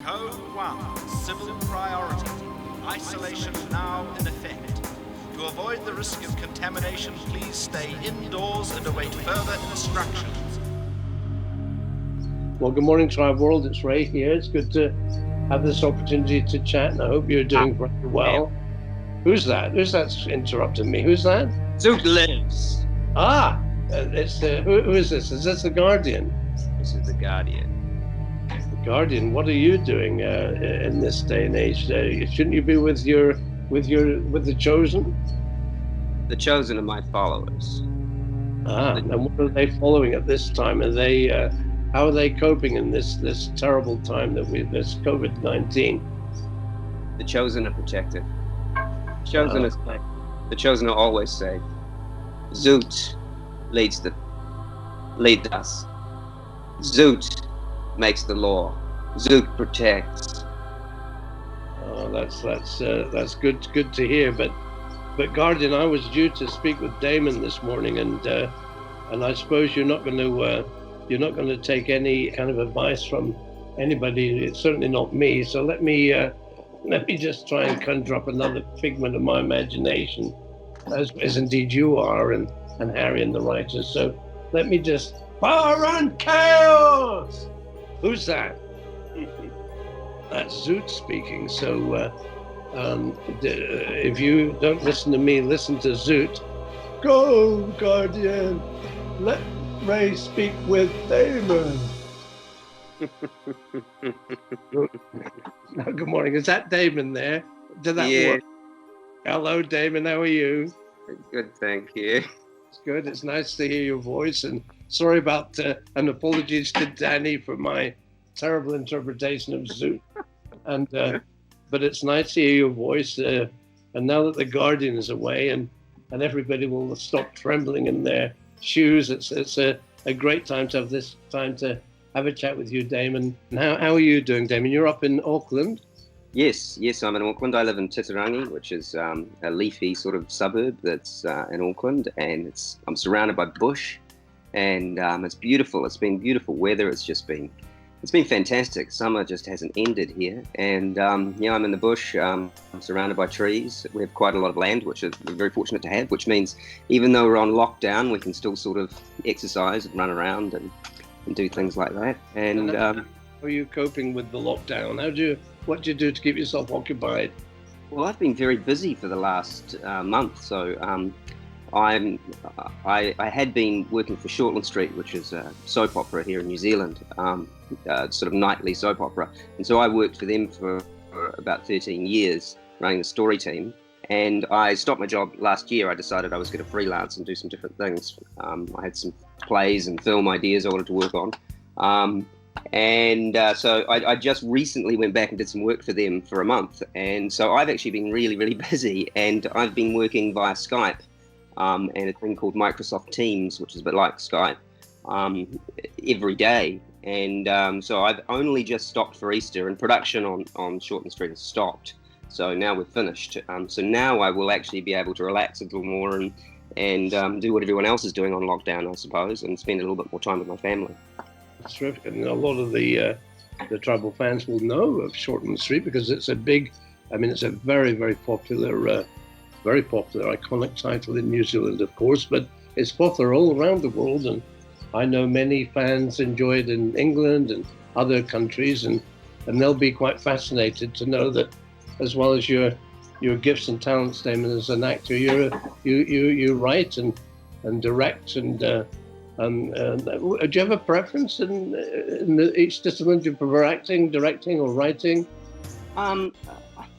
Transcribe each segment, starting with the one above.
Code 1, Civil Priority. Isolation now in effect. To avoid the risk of contamination, please stay indoors and await further instructions. Well, good morning, Tribe World. It's Ray here. It's good to have this opportunity to chat, and I hope you're doing very well. Who's that? Who's that's interrupting me? Who's that? Zoot lives. It's who is this? Is this the Guardian? This is the Guardian. The Guardian. What are you doing in this day and age? Shouldn't you be with the Chosen? The Chosen are my followers. And what are they following at this time? Are they? How are they coping in this terrible time this COVID-19? The Chosen are protected. The Chosen is safe. The Chosen are always safe. Zoot leads us. Zoot makes the law. Zoot protects. Oh, that's good to hear. But Guardian, I was due to speak with Damon this morning, and I suppose you're not going to take any kind of advice from anybody. It's certainly not me. So let me just try and conjure up another figment of my imagination, as indeed you are, and Harry and the writers. So let me just power and chaos. Who's that? That's Zoot speaking. So if you don't listen to me, listen to Zoot. Go, Guardian. Let Ray speak with Damon. Good morning. Is that Damon there? Did that work? Hello, Damon. How are you? Good, thank you. It's good. It's nice to hear your voice. And sorry about and apologies to Danny for my terrible interpretation of Zoot. And but it's nice to hear your voice. And now that the Guardian is away, and everybody will stop trembling in their shoes, it's a great time to have a chat with you, Damon. And how are you doing, Damon? You're up in Auckland? Yes, I'm in Auckland. I live in Titirangi, which is a leafy sort of suburb that's in Auckland, and I'm surrounded by bush, and it's beautiful. It's been beautiful weather. It's been fantastic. Summer just hasn't ended here, and I'm in the bush. I'm surrounded by trees. We have quite a lot of land, which we're very fortunate to have, which means even though we're on lockdown, we can still sort of exercise and run around and do things like that. And how are you coping with the lockdown? What do you do to keep yourself occupied? Well, I've been very busy for the last month. So I had been working for Shortland Street, which is a soap opera here in New Zealand, sort of nightly soap opera. And so I worked for them for about 13 years, running the story team. And I stopped my job last year. I decided I was going to freelance and do some different things. I had some plays and film ideas I wanted to work on. So I just recently went back and did some work for them for a month. And so I've actually been really, really busy. And I've been working via Skype and a thing called Microsoft Teams, which is a bit like Skype, every day. And so I've only just stopped for Easter, and production on Shortland Street has stopped. So now we're finished. So now I will actually be able to relax a little more and do what everyone else is doing on lockdown, I suppose, and spend a little bit more time with my family. That's terrific. And a lot of the tribal fans will know of Shortland Street because it's a very, very popular, iconic title in New Zealand, of course, but it's popular all around the world. And I know many fans enjoy it in England and other countries, and they'll be quite fascinated to know that, as well as your gifts and talents, Damon, as an actor, you write and direct and do you have a preference in each discipline? Do you prefer acting, directing, or writing? I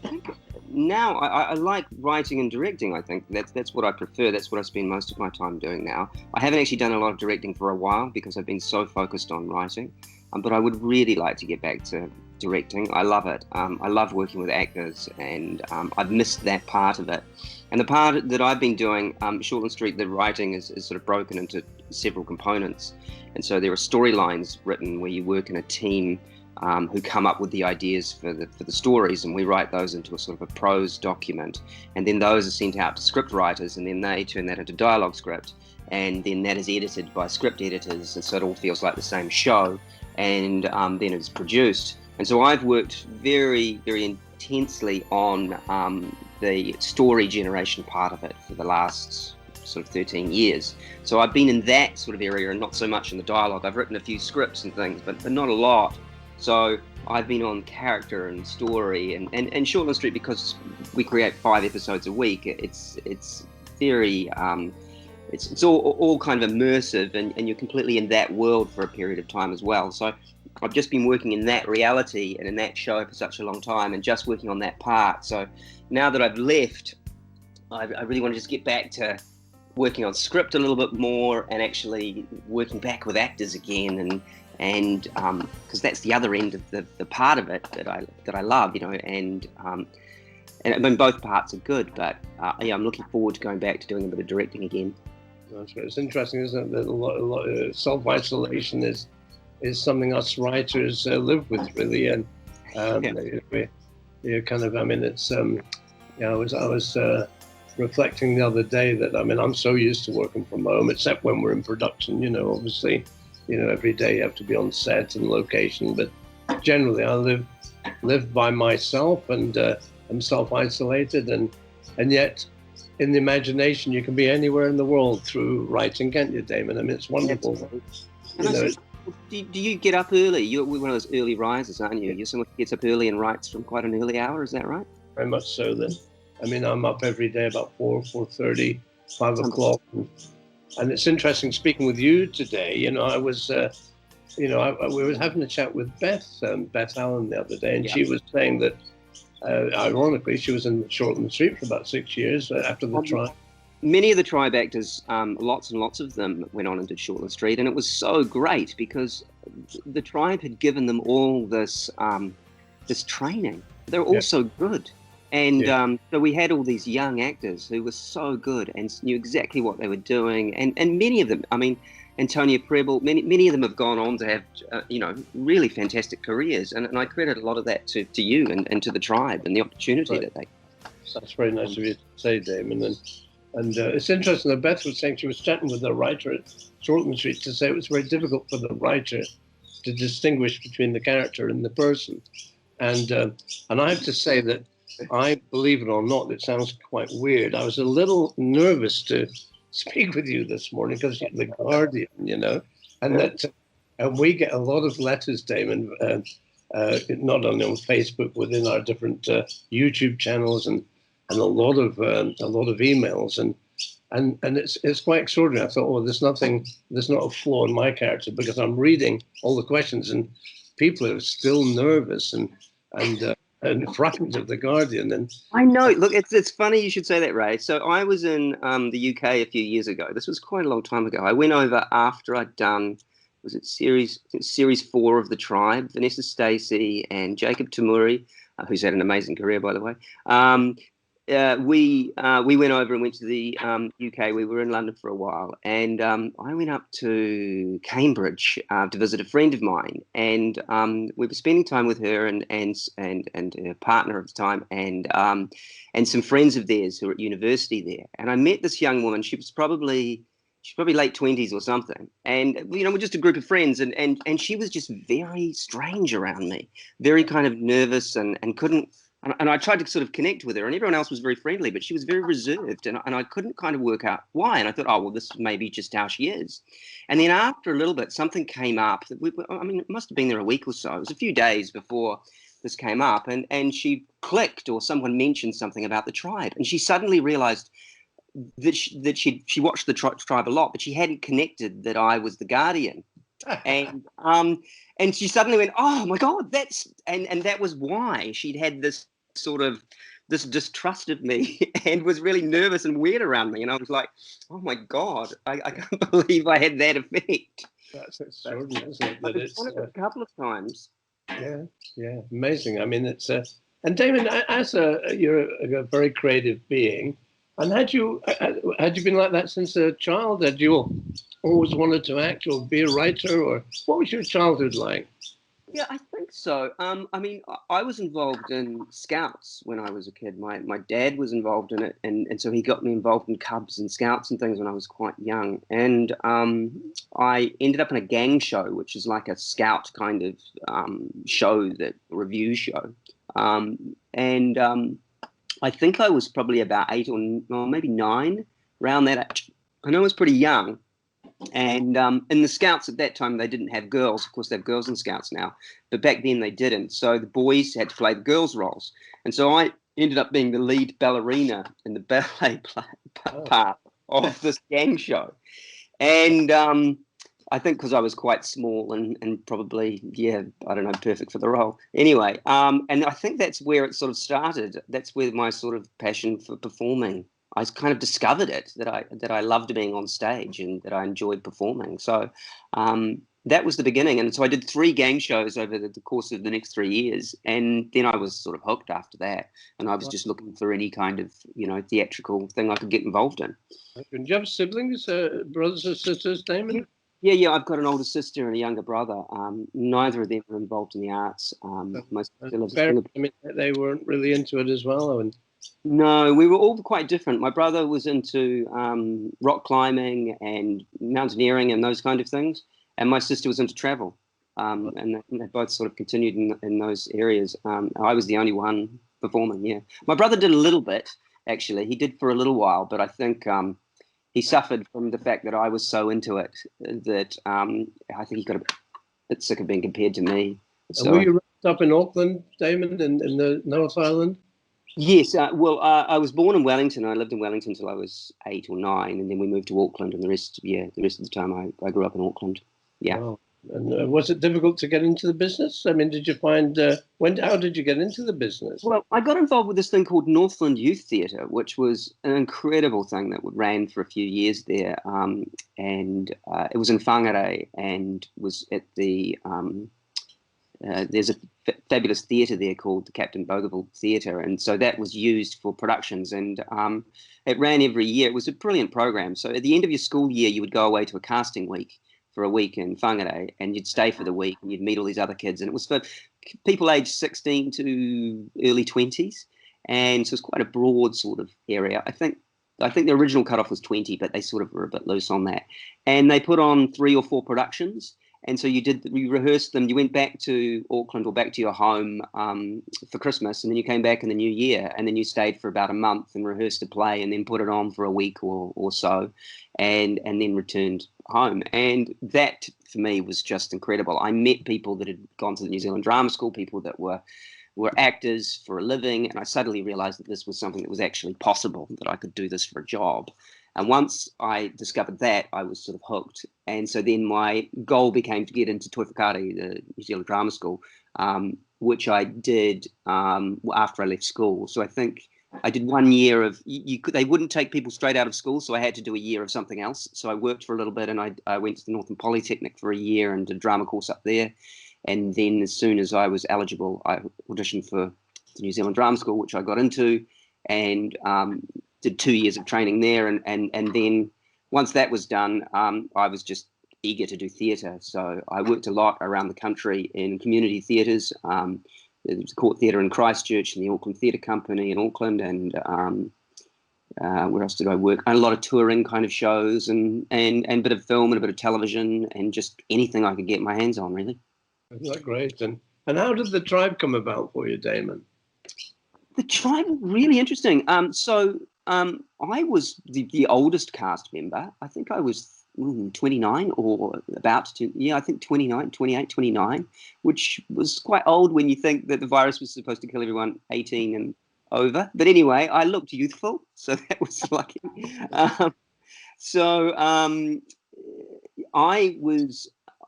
think now I like writing and directing. I think that's what I prefer. That's what I spend most of my time doing now. I haven't actually done a lot of directing for a while because I've been so focused on writing. But I would really like to get back to directing. I love it. I love working with actors, and I've missed that part of it. And the part that I've been doing, Shortland Street, the writing is sort of broken into several components. And so there are storylines written where you work in a team who come up with the ideas for the stories, and we write those into a sort of a prose document. And then those are sent out to script writers, and then they turn that into dialogue script. And then that is edited by script editors, and so it all feels like the same show. And then it's produced. And so I've worked very, very intensely on the story generation part of it for the last sort of 13 years. So I've been in that sort of area and not so much in the dialogue. I've written a few scripts and things, but not a lot. So I've been on character and story and Shortland Street, because we create 5 episodes a week. It's very it's all kind of immersive, and you're completely in that world for a period of time as well. So I've just been working in that reality and in that show for such a long time, and just working on that part. So now that I've left, I really want to just get back to working on script a little bit more, and actually working back with actors again, and because that's the other end of the part of it that I love, you know, and I mean, both parts are good, but yeah, I'm looking forward to going back to doing a bit of directing again. That's right. It's interesting, isn't it, that a lot of self-isolation is something us writers live with, really, and we're kind of, I mean, it's I was reflecting the other day that, I mean, I'm so used to working from home, except when we're in production, you know, obviously, you know, every day you have to be on set and location, but generally I live by myself, and I'm self-isolated, and yet in the imagination you can be anywhere in the world through writing, can't you, Damon? I mean, it's wonderful. Do you get up early? You're one of those early risers, aren't you? You're someone who gets up early and writes from quite an early hour, is that right? Very much so. Then, I mean, I'm up every day about 4:30, 5 o'clock, and it's interesting speaking with you today. You know, I was, we were having a chat with Beth Allen the other day, and she was saying that, ironically, she was in Shortland Street for about 6 years after the trial. Many of the tribe actors, lots and lots of them went on and did Shortland Street, and it was so great because the tribe had given them all this this training. They're all so good, and so we had all these young actors who were so good and knew exactly what they were doing, and many of them, I mean, Antonia Preble, many of them have gone on to have really fantastic careers, and I credit a lot of that to you and to the tribe and the opportunity that they. That's very nice of you to say, Damon. And it's interesting that Beth was saying she was chatting with the writer at Shortland Street to say it was very difficult for the writer to distinguish between the character and the person. And I have to say that I, believe it or not, it sounds quite weird, I was a little nervous to speak with you this morning because you're the Guardian, you know, and that we get a lot of letters, Damon, not only on Facebook, within our different YouTube channels, and a lot of emails, and it's quite extraordinary. I thought, oh, there's not a flaw in my character, because I'm reading all the questions, and people are still nervous and frightened of the Guardian. And I know. Look, it's funny you should say that, Ray. So I was in the UK a few years ago. This was quite a long time ago. I went over after I'd done, was it series 4 of The Tribe, Vanessa Stacey and Jacob Tamuri, who's had an amazing career, by the way. We went over and went to the UK. We were in London for a while, and I went up to Cambridge to visit a friend of mine, and we were spending time with her and her partner at the time, and some friends of theirs who were at university there. And I met this young woman. She's probably late 20s or something, and we're just a group of friends, and she was just very strange around me, very kind of nervous and couldn't. And I tried to sort of connect with her, and everyone else was very friendly, but she was very reserved, and I couldn't kind of work out why. And I thought, oh, well, this may be just how she is. And then after a little bit, something came up. It must have been there a week or so. It was a few days before this came up, and she clicked, or someone mentioned something about the tribe, and she suddenly realized that she watched the tribe a lot, but she hadn't connected that I was the Guardian. And she suddenly went, oh my God, and that was why she'd had this sort of this distrust of me and was really nervous and weird around me. And I was like, oh my God, I can't believe I had that effect. That's extraordinary, isn't it? That I've done it a couple of times. Yeah, amazing. I mean, it's and Damon, as you're a very creative being, and had you been like that since a child? Had you always wanted to act or be a writer, or what was your childhood like? Yeah, I think think so. I mean, I was involved in Scouts when I was a kid. My dad was involved in it, and so he got me involved in Cubs and Scouts and things when I was quite young. And I ended up in a gang show, which is like a Scout kind of show, that review show. And I think I was probably about 8 or maybe 9, around that age. I know I was pretty young. And in the Scouts at that time, they didn't have girls. Of course, they have girls in Scouts now, but back then they didn't. So the boys had to play the girls' roles. And so I ended up being the lead ballerina in the ballet part of this gang show. And I think because I was quite small and probably, yeah, I don't know, perfect for the role. Anyway, and I think that's where it sort of started. That's where my sort of passion for performing, I kind of discovered it, that I loved being on stage and that I enjoyed performing. So that was the beginning. And so I did 3 gang shows over the course of the next 3 years. And then I was sort of hooked after that. And I was just looking for any kind of, theatrical thing I could get involved in. Do you have siblings, brothers or sisters, Damon? Yeah. I've got an older sister and a younger brother. Neither of them are involved in the arts. My sister lives in Singapore. I mean, they weren't really into it as well. No, we were all quite different. My brother was into rock climbing and mountaineering and those kind of things, and my sister was into travel. And they both sort of continued in those areas. I was the only one performing. Yeah, my brother did a little bit, actually. He did for a little while, but I think he suffered from the fact that I was so into it that I think he got a bit sick of being compared to me. So, were you raised up in Auckland, Damon, in the North Island? Yes, well, I was born in Wellington. I lived in Wellington until I was 8 or 9, and then we moved to Auckland. And the rest of the time, I grew up in Auckland. Yeah. Wow. And was it difficult to get into the business? I mean, did you find how did you get into the business? Well, I got involved with this thing called Northland Youth Theatre, which was an incredible thing that ran for a few years there, and it was in Whangarei and was at the. There's a fabulous theatre there called the Captain Bougainville Theatre, and so that was used for productions, and it ran every year. It was a brilliant program. So at the end of your school year, you would go away to a casting week for a week in Whangarei, and you'd stay for the week, and you'd meet all these other kids, and it was for people aged 16 to early 20s, and so it's quite a broad sort of area. I think the original cutoff was 20, but they sort of were a bit loose on that, and they put on 3 or 4 productions. And so you rehearsed them. You went back to Auckland or back to your home for Christmas, and then you came back in the new year, and then you stayed for about a month and rehearsed a play, and then put it on for a week or so, and then returned home. And that for me was just incredible. I met people that had gone to the New Zealand Drama School, people that were actors for a living, and I suddenly realised that this was something that was actually possible, that I could do this for a job. And once I discovered that, I was sort of hooked. And so then my goal became to get into Toi Whakaari, the New Zealand Drama School, which I did after I left school. So I think I did 1 year of, they wouldn't take people straight out of school, so I had to do a year of something else. So I worked for a little bit, and I went to the Northland Polytechnic for a year and did a drama course up there. And then as soon as I was eligible, I auditioned for the New Zealand Drama School, which I got into, and did 2 years of training there, and then once that was done, I was just eager to do theatre. So I worked a lot around the country in community theatres. There was a court theatre in Christchurch and the Auckland Theatre Company in Auckland, and where else did I work? A lot of touring kind of shows, and a bit of film and a bit of television, and just anything I could get my hands on, really. Isn't that great? And how did the tribe come about for you, Damon? The tribe, really interesting. I was the oldest cast member. I think I was 29 or about to, I think 28, 29, which was quite old when you think that the virus was supposed to kill everyone 18 and over. But anyway, I looked youthful, so that was lucky.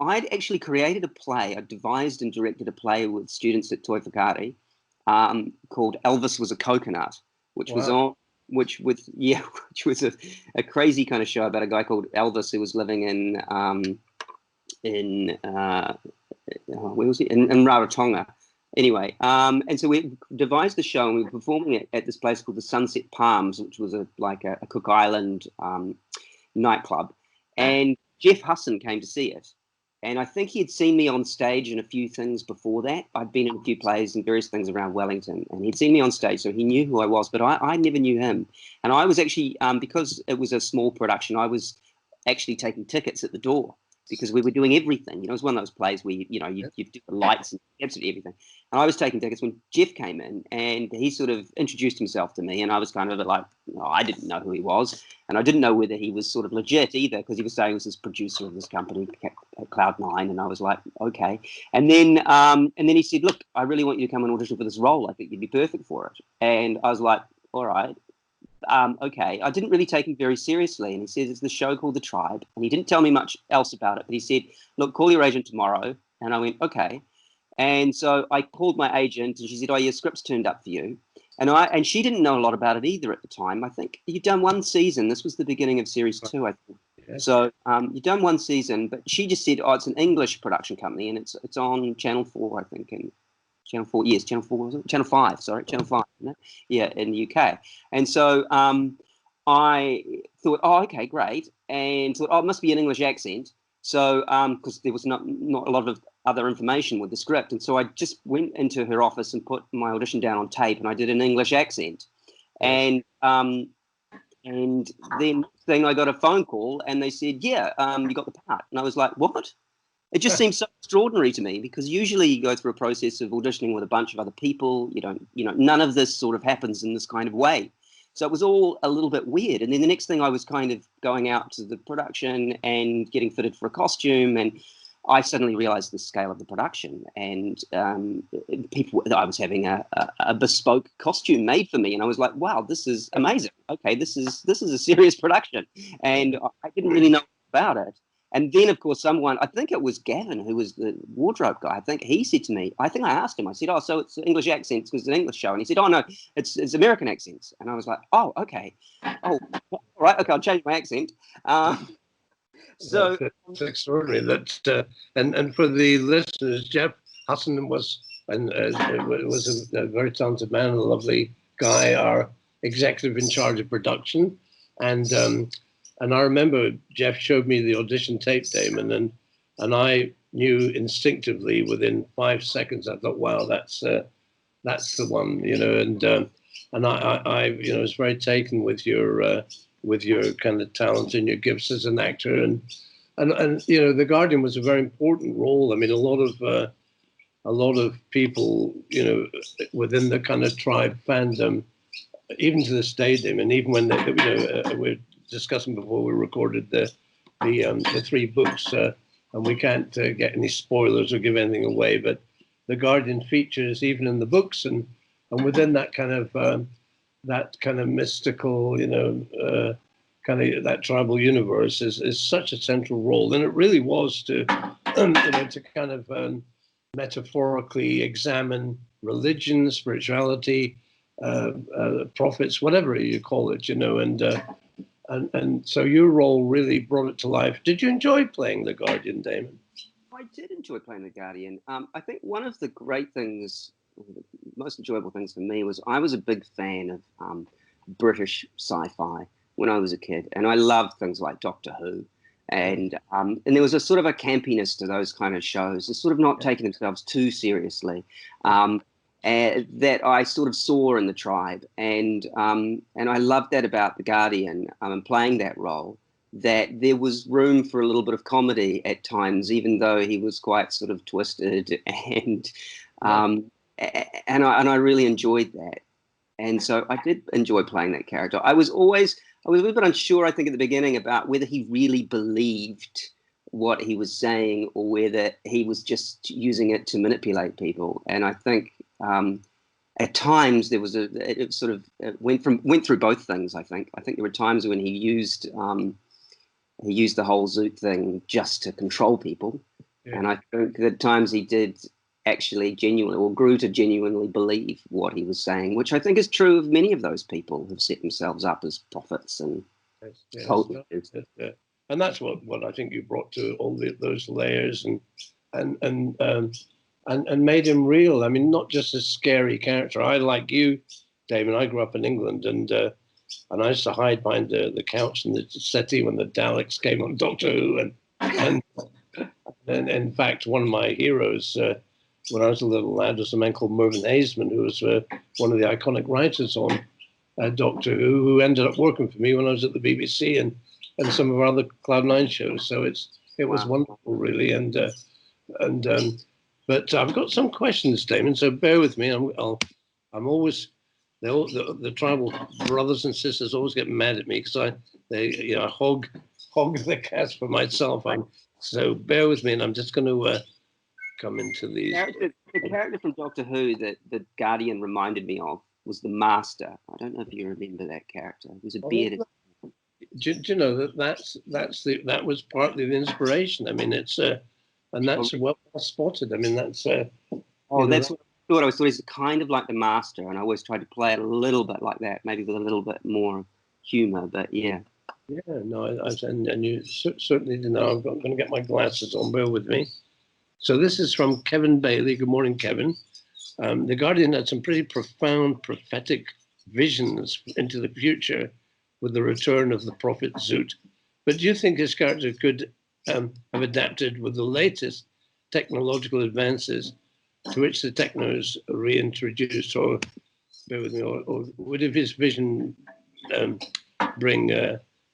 I'd actually created a play. I devised and directed a play with students at Toi Whakaari called Elvis Was a Coconut, which was a crazy kind of show about a guy called Elvis who was living in where was he? In Rarotonga. Anyway, and so we devised the show, and we were performing it at this place called the Sunset Palms, which was a Cook Island nightclub. And Jeff Husson came to see it. And I think he had seen me on stage in a few things before that. I'd been in a few plays and various things around Wellington, and he'd seen me on stage, so he knew who I was, but I never knew him. And I was actually, because it was a small production, I was actually taking tickets at the door because we were doing everything. You know, it was one of those plays where, you do the lights and absolutely everything. And I was taking tickets when Jeff came in, and he sort of introduced himself to me, and I was kind of like, I didn't know who he was, and I didn't know whether he was sort of legit either, because he was saying he was this producer of this company, Cloud9, and I was like, okay. And then he said, look, I really want you to come and audition for this role. I think you'd be perfect for it. And I was like, all right. Okay, I didn't really take him very seriously. And he says, it's the show called The Tribe. And he didn't tell me much else about it. But he said, look, call your agent tomorrow. And I went, okay. And so I called my agent, and she said, oh, your script's turned up for you. And she didn't know a lot about it either at the time. I think you'd done one season. This was the beginning of series 2, I think. Okay. So you'd done one season, but she just said, oh, it's an English production company, and it's on Channel 4, I think, and Channel 4, yes, Channel 4, was it? Channel 5, sorry, Channel 5, isn't it? Yeah, in the UK. And so I thought, oh, okay, great. And thought, oh, it must be an English accent. So, because there was not a lot of other information with the script. And so I just went into her office and put my audition down on tape, and I did an English accent. And then I got a phone call, and they said, yeah, you got the part. And I was like, what? It just seems so extraordinary to me, because usually you go through a process of auditioning with a bunch of other people. None of this sort of happens in this kind of way. So it was all a little bit weird. And then the next thing, I was kind of going out to the production and getting fitted for a costume. And I suddenly realized the scale of the production, and I was having a bespoke costume made for me. And I was like, wow, this is amazing. Okay, this is a serious production. And I didn't really know about it. And then, of course, I think it was Gavin, who was the wardrobe guy. I think he said to me, I asked him, I said, oh, so it's English accents because it's an English show. And he said, oh, no, it's American accents. And I was like, oh, okay. Oh, all right. Okay, I'll change my accent. So it's extraordinary. And for the listeners, Jeff Husson was a very talented man, a lovely guy, our executive in charge of production. And I remember Jeff showed me the audition tape, Damon, and I knew instinctively within 5 seconds. I thought, wow, that's the one, And I was very taken with your kind of talent and your gifts as an actor, and The Guardian was a very important role. I mean, a lot of people, within the kind of Tribe fandom, even to this day, Damon, even when we're discussing before we recorded the 3 books, and we can't get any spoilers or give anything away, but The Guardian features even in the books, and within that kind of mystical, kind of that tribal universe is such a central role, and it really was to to kind of metaphorically examine religion, spirituality, prophets, whatever you call it, and so your role really brought it to life. Did you enjoy playing The Guardian, Damon? I did enjoy playing The Guardian. I think one of the great things, the most enjoyable things for me, was I was a big fan of British sci-fi when I was a kid, and I loved things like Doctor Who, and there was a sort of a campiness to those kind of shows, it's sort of not taking themselves too seriously. That I sort of saw in The Tribe, and I loved that about The Guardian, and playing that role, that there was room for a little bit of comedy at times, even though he was quite sort of twisted, and I really enjoyed that, and so I did enjoy playing that character. I was a little bit unsure, I think, at the beginning about whether he really believed what he was saying or whether he was just using it to manipulate people, and I think. At times there was it sort of went through both things. I think there were times when he used the whole Zoot thing just to control people, and I think at times he did actually genuinely, or grew to genuinely believe what he was saying, which I think is true of many of those people who've set themselves up as prophets and cult leaders. And that's what I think you brought to all those layers and made him real. I mean, not just a scary character. I, like you, Damon, I grew up in England, and I used to hide behind the couch and the settee when the Daleks came on Doctor Who, And in fact, one of my heroes when I was a little lad was a man called Mervyn Haseman, who was one of the iconic writers on Doctor Who ended up working for me when I was at the BBC and some of our other Cloud9 shows. So it was wonderful, really. But I've got some questions, Damon. So bear with me. I'm always the tribal brothers and sisters always get mad at me because they hog the cast for myself. So bear with me, and I'm just going to come into these. The character from Doctor Who that the Guardian reminded me of was the Master. I don't know if you remember that character. He was a bearded. Do you know that was partly the inspiration? I mean, it's and that's well spotted. I mean, that's that's what I thought. I was always kind of like the Master, and I always tried to play it a little bit like that, maybe with a little bit more humor. But yeah. Yeah, no, and you certainly didn't know. I'm going to get my glasses on. Bear with me. So this is from Kevin Bailey. Good morning, Kevin. The Guardian had some pretty profound prophetic visions into the future with the return of the prophet Zoot. But do you think his character could have adapted with the latest technological advances to which the technos are reintroduced, or bear with me, or would his vision bring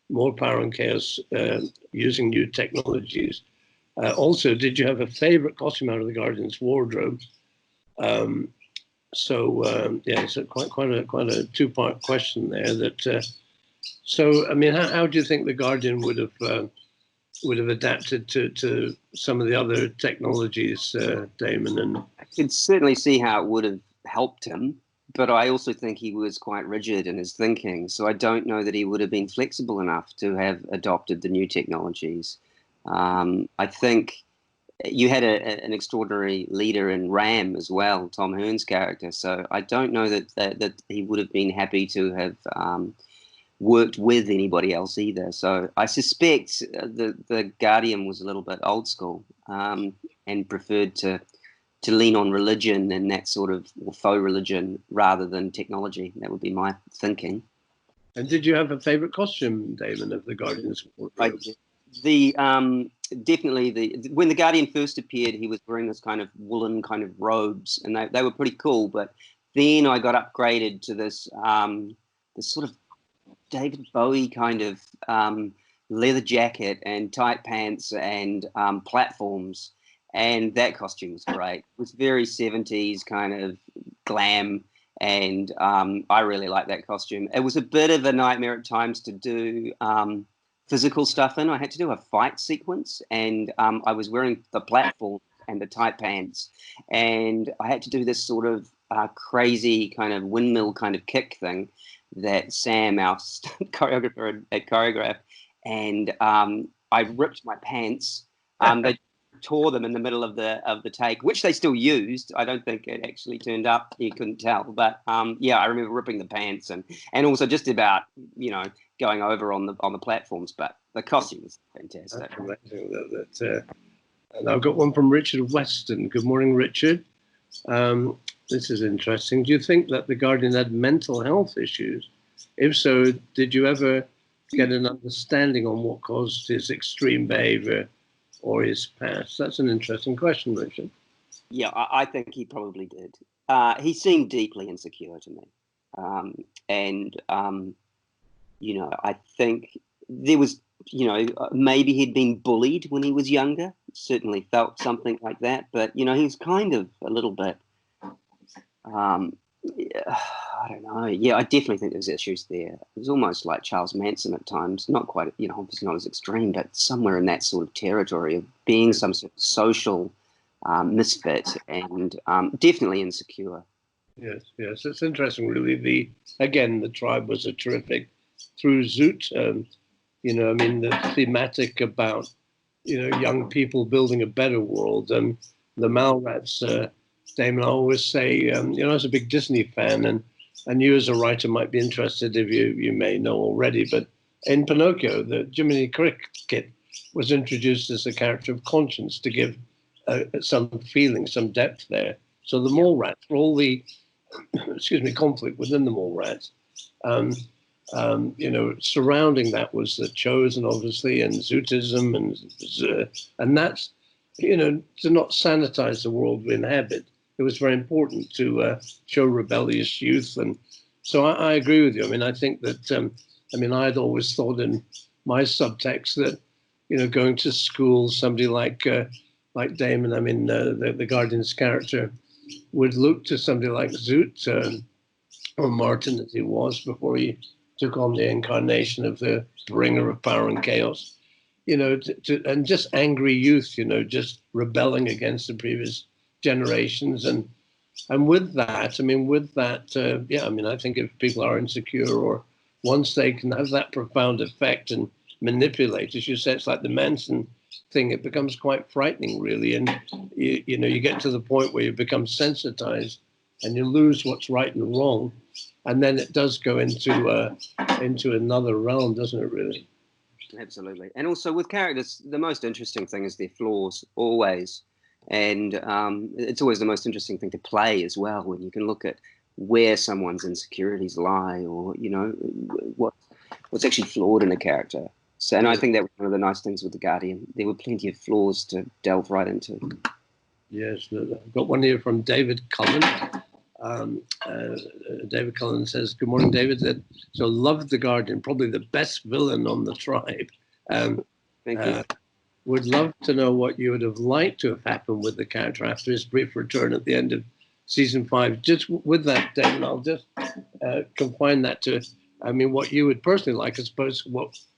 more power and chaos using new technologies? Also, did you have a favorite costume out of the Guardian's wardrobe? So it's quite a two-part question there. So I mean, how do you think the Guardian would have adapted to some of the other technologies, Damon? And I could certainly see how it would have helped him, but I also think he was quite rigid in his thinking. So I don't know that he would have been flexible enough to have adopted the new technologies. I think you had an extraordinary leader in Ram as well, Tom Hearn's character. So I don't know that he would have been happy to have worked with anybody else either. So I suspect the Guardian was a little bit old school and preferred to lean on religion and that sort of faux religion rather than technology. That would be my thinking. And did you have a favorite costume, Damon, of the Guardian's wardrobe? Definitely when the Guardian first appeared, he was wearing this kind of woolen kind of robes, and they were pretty cool. But then I got upgraded to this this sort of David Bowie kind of leather jacket and tight pants and platforms, and that costume was great. It was very 70s kind of glam, and I really liked that costume. It was a bit of a nightmare at times to do physical stuff in. I had to do a fight sequence, and I was wearing the platform and the tight pants, and I had to do this sort of crazy kind of windmill kind of kick thing that Sam, our choreographer, had choreographed, and I ripped my pants. They tore them in the middle of the take, which they still used. I don't think it actually turned up. You couldn't tell, but I remember ripping the pants and also just about going over on the platforms. But the costume was fantastic. That's amazing. And I've got one from Richard Weston. Good morning, Richard. This is interesting. Do you think that the Guardian had mental health issues? If so, did you ever get an understanding on what caused his extreme behavior or his past? That's an interesting question, Richard. Yeah, I think he probably did. He seemed deeply insecure to me. I think there was, maybe he'd been bullied when he was younger. Certainly felt something like that. But, he was kind of a little bit, I don't know. Yeah, I definitely think there's issues there. It was almost like Charles Manson at times. Not quite, obviously not as extreme, but somewhere in that sort of territory of being some sort of social misfit and definitely insecure. Yes. It's interesting, really. The tribe was a terrific through Zoot. The thematic about young people building a better world and the Malrats. Damon, I always say, I was a big Disney fan, and you as a writer might be interested if you may know already, but in Pinocchio, the Jiminy Cricket was introduced as a character of conscience to give some feeling, some depth there. So the mole rats, for all the conflict within the mole rats, surrounding that was the Chosen, obviously, and Zootism, and that's, to not sanitize the world we inhabit. It was very important to show rebellious youth, and so I agree with you. I mean, I think that I'd always thought in my subtext that going to school, somebody like Damon, the Guardian's character, would look to somebody like Zoot or Martin, as he was before he took on the incarnation of the bringer of power and chaos, and just angry youth, just rebelling against the previous generations. And with that, I think if people are insecure, or once they can have that profound effect and manipulate, as you say, it's like the Manson thing, it becomes quite frightening, really. And, you get to the point where you become sensitized and you lose what's right and wrong. And then it does go into another realm, doesn't it, really? Absolutely. And also with characters, the most interesting thing is their flaws, always. And it's always the most interesting thing to play as well, when you can look at where someone's insecurities lie, or, what's actually flawed in a character. So, and I think that was one of the nice things with The Guardian. There were plenty of flaws to delve right into. Yes, I've got one here from David Cullen. David Cullen says, "Good morning, David. So loved The Guardian, probably the best villain on the tribe. Thank you. Would love to know what you would have liked to have happened with the character after his brief return at the end of season 5. Just with that, David, I'll just confine that to, what you would personally like, I suppose,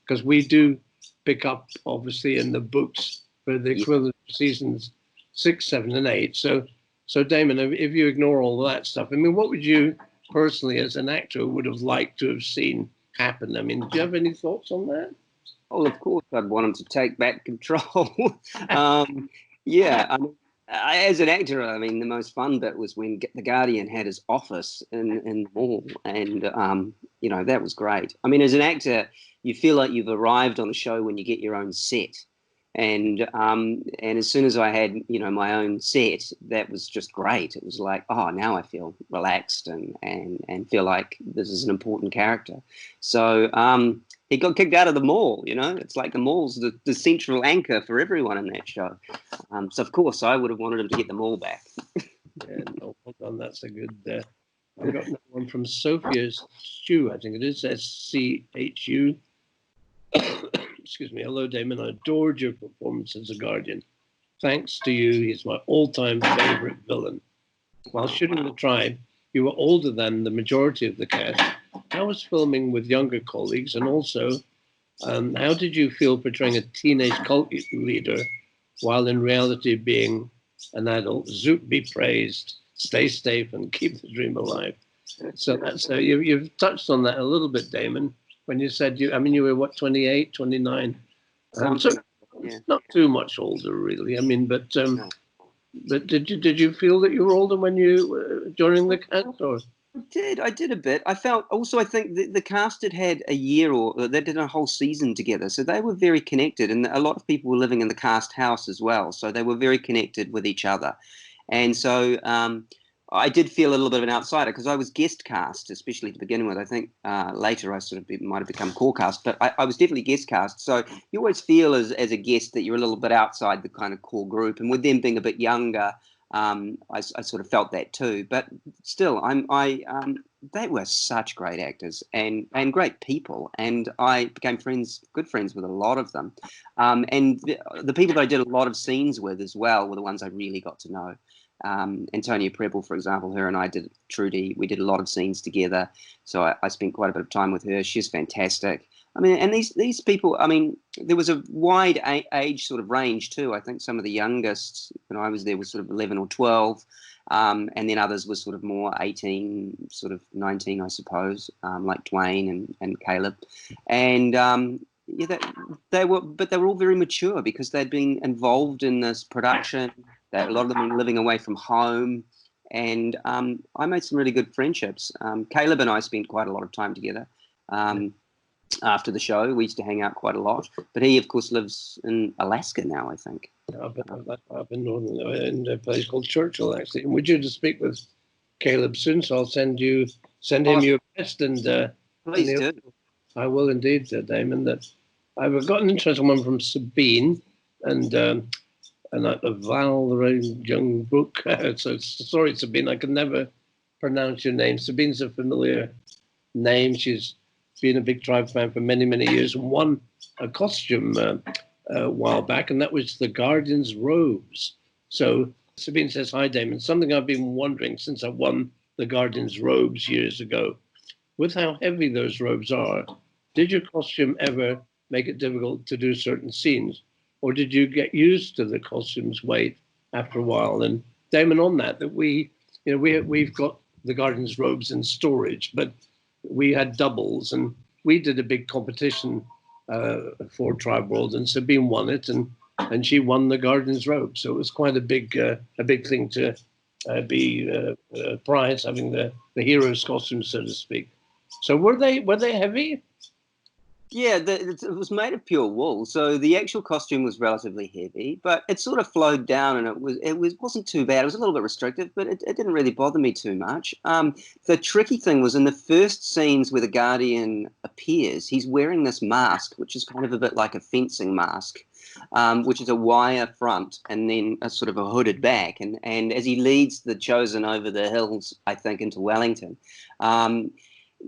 because we do pick up, obviously, in the books for the equivalent of seasons 6, 7, and 8. So Damon, if you ignore all that stuff, what would you personally, as an actor, would have liked to have seen happen? Do you have any thoughts on that? Oh, of course, I'd want him to take back control. As an actor, the most fun bit was when The Guardian had his office in the mall, and that was great. As an actor, you feel like you've arrived on the show when you get your own set. And as soon as I had, my own set, that was just great. It was like, oh, now I feel relaxed and feel like this is an important character. So he got kicked out of the mall, It's like the mall's the central anchor for everyone in that show. So, of course, I would have wanted him to get the mall back. Yeah, no, hold on, that's a good... I've got another one from Sophia Stew, I think it is, SCHU. Excuse me. Hello, Damon. I adored your performance as a Guardian. Thanks to you, he's my all-time favorite villain. While shooting the tribe, you were older than the majority of the cast. How was filming with younger colleagues? And also, how did you feel portraying a teenage cult leader while in reality being an adult? Zoot be praised. Stay safe and keep the dream alive. So that's you've touched on that a little bit, Damon. When you said you were what, 28, 29? So not too much older, really. But did you feel that you were older when you during the cast, or? I did a bit. I think the cast had a year, or they did a whole season together, so they were very connected, and a lot of people were living in the cast house as well, so they were very connected with each other, and so. I did feel a little bit of an outsider because I was guest cast, especially to begin with. I think later I might have become core cast, but I was definitely guest cast. So you always feel as a guest that you're a little bit outside the kind of core group. And with them being a bit younger, I sort of felt that too. But still, they were such great actors and great people. And I became good friends with a lot of them. And the people that I did a lot of scenes with as well were the ones I really got to know. Antonia Preble, for example, her and I did Trudy. We did a lot of scenes together, so I spent quite a bit of time with her. She's fantastic. And these people. There was a wide age sort of range too. I think some of the youngest when I was there was sort of 11 or 12, and then others were sort of more 18, sort of 19, I suppose, like Dwayne and Caleb, and. They were all very mature because they'd been involved in this production. A lot of them were living away from home, and I made some really good friendships. Caleb and I spent quite a lot of time together after the show. We used to hang out quite a lot, but he, of course, lives in Alaska now, I think. Up in Northland, in a place called Churchill, actually. And we're due to speak with Caleb soon, so I'll send him your best, and please do. I will indeed, Damon. That I've got an interesting one from Sabine and Val Young Brook. So sorry, Sabine, I can never pronounce your name. Sabine's a familiar name. She's been a big Tribe fan for many, many years and won a costume a while back, and that was the Guardian's robes. So Sabine says, "Hi, Damon. Something I've been wondering since I won the Guardian's robes years ago. With how heavy those robes are, did your costume ever make it difficult to do certain scenes, or did you get used to the costume's weight after a while?" And Damon, on that we've got the Guardian's robes in storage, but we had doubles, and we did a big competition for Tribe World, and Sabine won it, and she won the Guardian's robe. So it was quite a big thing to be prized, having the hero's costume, so to speak. So were they heavy? Yeah, it was made of pure wool, so the actual costume was relatively heavy, but it sort of flowed down, and it wasn't too bad. It was a little bit restrictive, but it didn't really bother me too much. The tricky thing was in the first scenes where the Guardian appears, he's wearing this mask, which is kind of a bit like a fencing mask, which is a wire front and then a sort of a hooded back, and as he leads the Chosen over the hills, I think, into Wellington.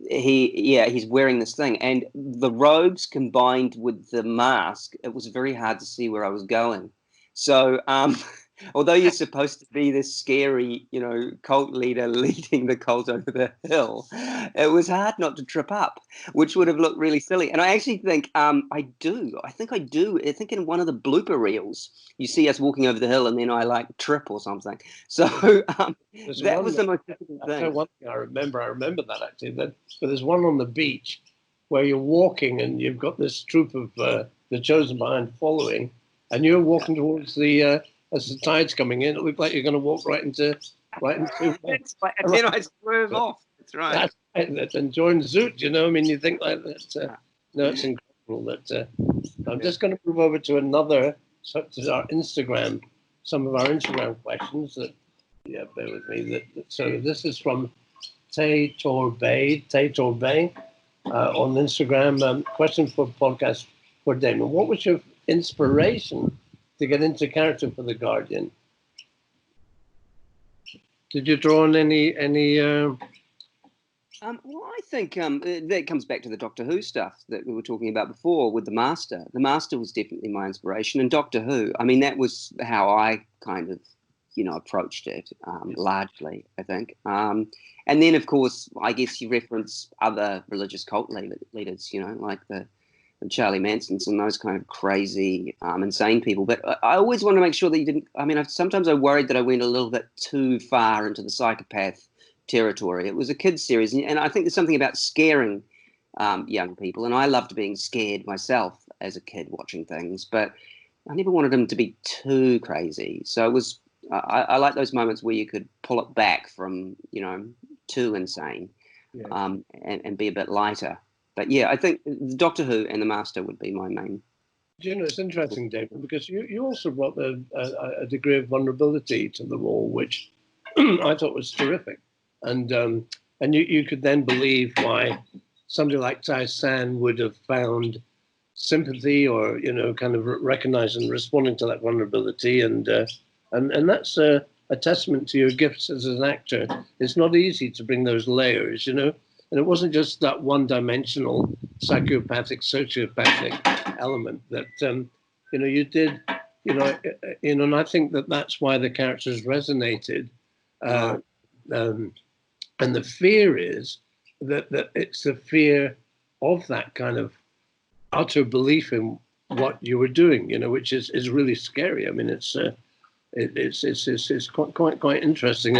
He's wearing this thing, and the robes combined with the mask, it was very hard to see where I was going. So although you're supposed to be this scary, cult leader leading the cult over the hill, it was hard not to trip up, which would have looked really silly. And I actually think I think in one of the blooper reels, you see us walking over the hill and then I trip or something. So that was the most difficult thing. One thing I remember that actually, but there's one on the beach where you're walking and you've got this troop of the Chosen behind following, and you're walking towards the as the tide's coming in, it looked like you're going to walk right into. That's right. And then I swerve off. That's right. And join Zoot, you think like that. No, it's incredible. I'm just going to move over to another, to our Instagram, some of our Instagram questions. Bear with me. So this is from Tay Torbay on Instagram. Question for podcast for Damon. What was your inspiration to get into character for the Guardian? Did you draw on any? Well, I think that comes back to the Doctor Who stuff that we were talking about before with the Master. The Master was definitely my inspiration, and Doctor Who. I mean, that was how I kind of, approached it largely, I think. And then, of course, I guess you reference other religious cult leaders, like the Charlie Mansons and those kind of crazy, insane people. But I always want to make sure that you didn't. I mean, sometimes I worried that I went a little bit too far into the psychopath territory. It was a kids' series, and I think there's something about scaring young people. And I loved being scared myself as a kid watching things, but I never wanted them to be too crazy. So it was. I like those moments where you could pull it back from, too insane, and be a bit lighter. But yeah, I think Doctor Who and the Master would be my main. It's interesting, David, because you also brought a degree of vulnerability to the role, which I thought was terrific. And you could then believe why somebody like Tai San would have found sympathy or, kind of recognizing and responding to that vulnerability. And that's a testament to your gifts as an actor. It's not easy to bring those layers, And it wasn't just that one-dimensional psychopathic, sociopathic element that, you did, and I think that's why the characters resonated. And the fear is that it's the fear of that kind of utter belief in what you were doing, which is really scary. I mean, it's quite interesting.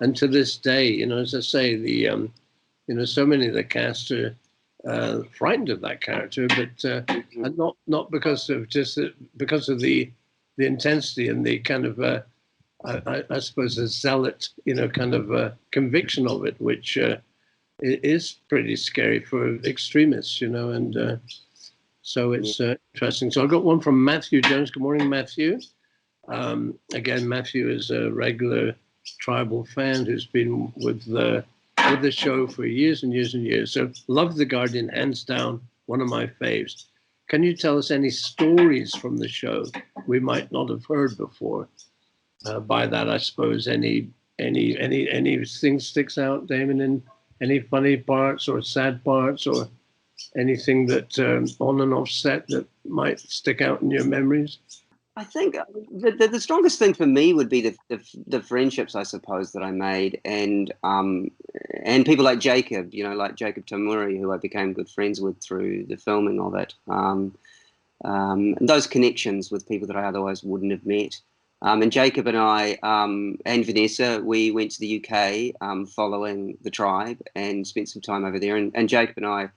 And to this day, as I say, so many of the cast are frightened of that character, but and not because of because of the intensity and the kind of I suppose the zealot kind of conviction of it, which is pretty scary for extremists, and so it's interesting. So I got one from Matthew Jones. Good morning, Matthew. Again, Matthew is a regular Tribal fan who's been with with the show for years and years and years. So love The Guardian, hands down, one of my faves. Can you tell us any stories from the show we might not have heard before? By that, I suppose, anything sticks out, Damon, in any funny parts or sad parts or anything that on and off set that might stick out in your memories? I think the strongest thing for me would be the friendships, I suppose, that I made, and people like Jacob, like Jacob Tamuri, who I became good friends with through the filming of it. Those connections with people that I otherwise wouldn't have met. And Jacob and I and Vanessa, we went to the UK following the tribe and spent some time over there. And Jacob and I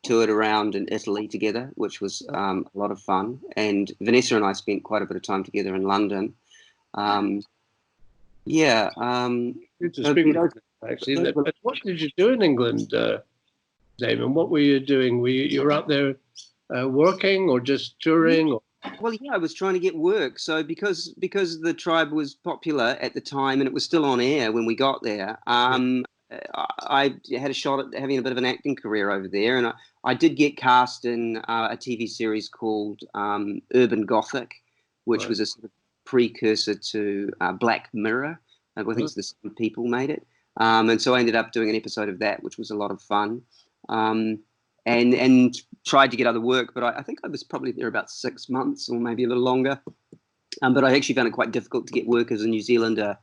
toured around in Italy together, which was a lot of fun. And Vanessa and I spent quite a bit of time together in London. Good to speak with you, actually. But what did you do in England, Damon? What were you doing? You were out there working or just touring? Or? Well, yeah, I was trying to get work. So because the tribe was popular at the time and it was still on air when we got there, I had a shot at having a bit of an acting career over there, and I did get cast in a TV series called Urban Gothic, which was a sort of precursor to Black Mirror. I think it's the same people made it, and so I ended up doing an episode of that, which was a lot of fun, and tried to get other work, but I think I was probably there about 6 months or maybe a little longer, but I actually found it quite difficult to get work as a New Zealander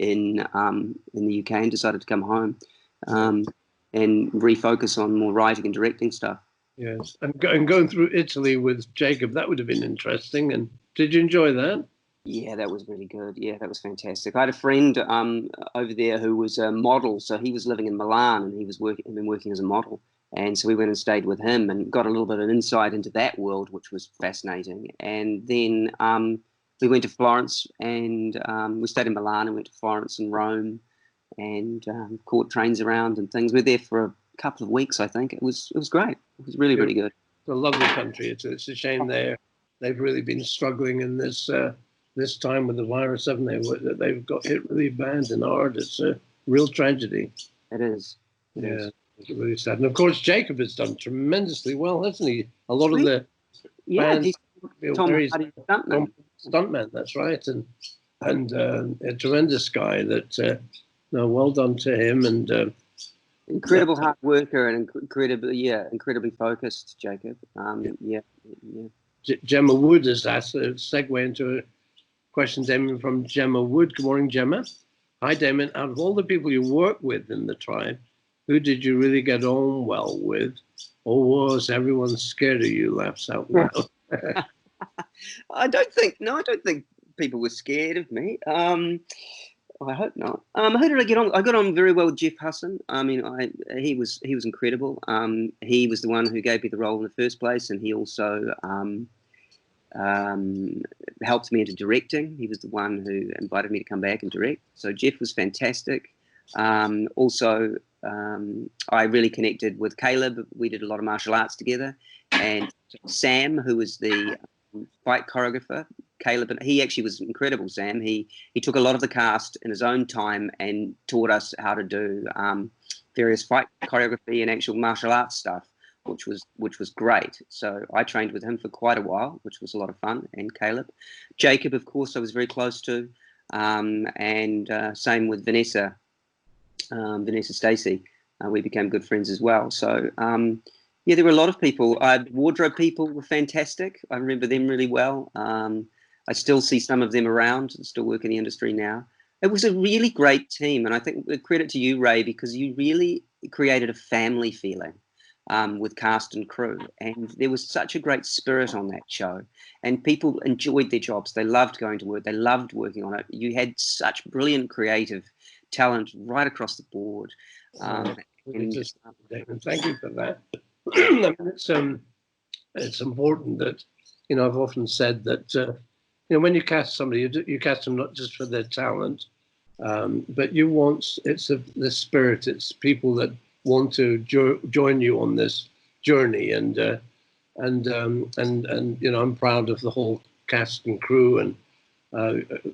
in the UK, and decided to come home and refocus on more writing and directing stuff. Yes, and going through Italy with Jacob, that would have been interesting. And did you enjoy that? Yeah, that was really good. Yeah, that was fantastic. I had a friend over there who was a model, so he was living in Milan and he was been working as a model. And so we went and stayed with him and got a little bit of insight into that world, which was fascinating. And then we went to Florence, and we stayed in Milan and went to Florence and Rome, and caught trains around and things. We were there for a couple of weeks, I think. It was great. It was really, really good. It's a lovely country. It's a shame they've really been struggling in this time with the virus, haven't they? They've got hit really bad and hard. It's a real tragedy. It is. It is. It's really sad. And of course, Jacob has done tremendously well, hasn't he? A lot of the fans feel very stuntman. That's right, and a tremendous guy. That well done to him, and incredible hard worker and incredibly focused. Jacob. Gemma Wood is that a segue into a question, Damon, from Gemma Wood. Good morning, Gemma. Hi, Damon. Out of all the people you work with in the tribe, who did you really get on well with, or was everyone scared of you? Laughs out loud. I don't think people were scared of me. I hope not. Who did I get on? I got on very well with Jeff Husson. I mean, he was incredible. He was the one who gave me the role in the first place, and he also helped me into directing. He was the one who invited me to come back and direct. So Jeff was fantastic. Also, I really connected with Caleb. We did a lot of martial arts together, and Sam, who was the fight choreographer. Caleb, and he actually was incredible. Sam, he took a lot of the cast in his own time and taught us how to do various fight choreography and actual martial arts stuff, which was great. So I trained with him for quite a while, which was a lot of fun. And Caleb, Jacob, of course, I was very close to, and same with Vanessa Stacey. We became good friends as well. So there were a lot of people. Wardrobe people were fantastic. I remember them really well. I still see some of them around, still work in the industry now. It was a really great team, and I think credit to you, Ray, because you really created a family feeling with cast and crew, and there was such a great spirit on that show, and people enjoyed their jobs. They loved going to work. They loved working on it. You had such brilliant creative talent right across the board. Thank you for that. I mean, it's important that, I've often said that, when you cast somebody, you cast them not just for their talent, but it's the spirit. It's people that want to join you on this journey, and I'm proud of the whole cast and crew, and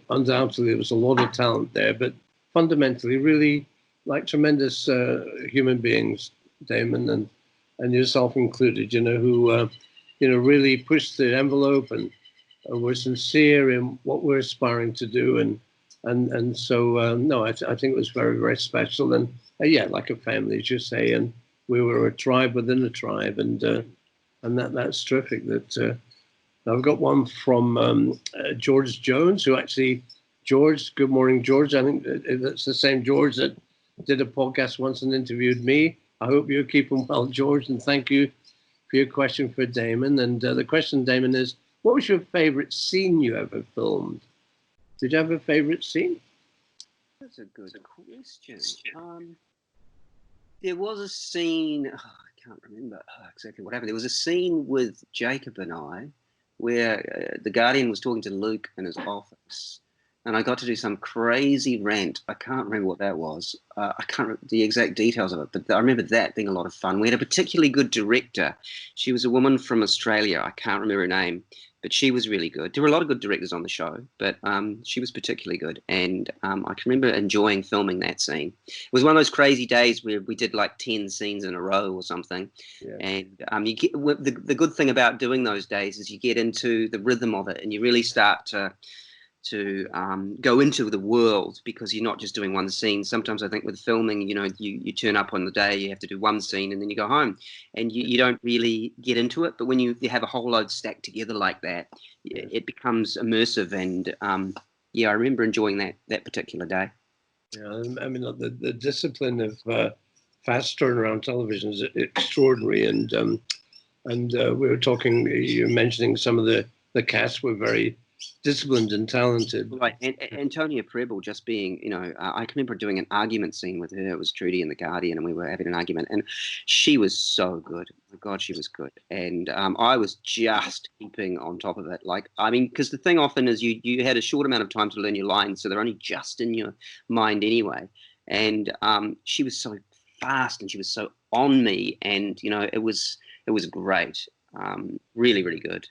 undoubtedly there was a lot of talent there, but fundamentally really like tremendous human beings, Damon, and yourself included, who, really pushed the envelope and were sincere in what we're aspiring to do. And so, no, I think it was very, very special. And yeah, like a family, as you say, and we were a tribe within a tribe. And that's terrific. I've got one from George Jones, who actually, George, good morning, George. I think that's the same George that did a podcast once and interviewed me. I hope you're keeping well, George, and thank you for your question for Damon. And the question, Damon, is, what was your favorite scene you ever filmed? Did you have a favorite scene? That's a good question. There was a scene, I can't remember exactly what happened. There was a scene with Jacob and I where the Guardian was talking to Luke in his office, and I got to do some crazy rant. I can't remember what that was. I can't remember the exact details of it, but I remember that being a lot of fun. We had a particularly good director. She was a woman from Australia. I can't remember her name, but she was really good. There were a lot of good directors on the show, but she was particularly good. And I can remember enjoying filming that scene. It was one of those crazy days where we did like 10 scenes in a row or something. Yeah. And you get the good thing about doing those days is you get into the rhythm of it, and you really start to go into the world, because you're not just doing one scene. Sometimes I think with filming, you turn up on the day, you have to do one scene, and then you go home, and you don't really get into it. But when you have a whole load stacked together like that, it becomes immersive. And I remember enjoying that particular day. Yeah, I mean, the discipline of fast turnaround television is extraordinary. And we were talking, you were mentioning some of the cast were very disciplined and talented. Right, and Antonia Preble just being, I can remember doing an argument scene with her. It was Trudy and the Guardian, and we were having an argument, and she was so good. Oh my God, she was good. And I was just keeping on top of it. Because the thing often is you had a short amount of time to learn your lines, so they're only just in your mind anyway. And she was so fast, and she was so on me, and it was great. Really, really good.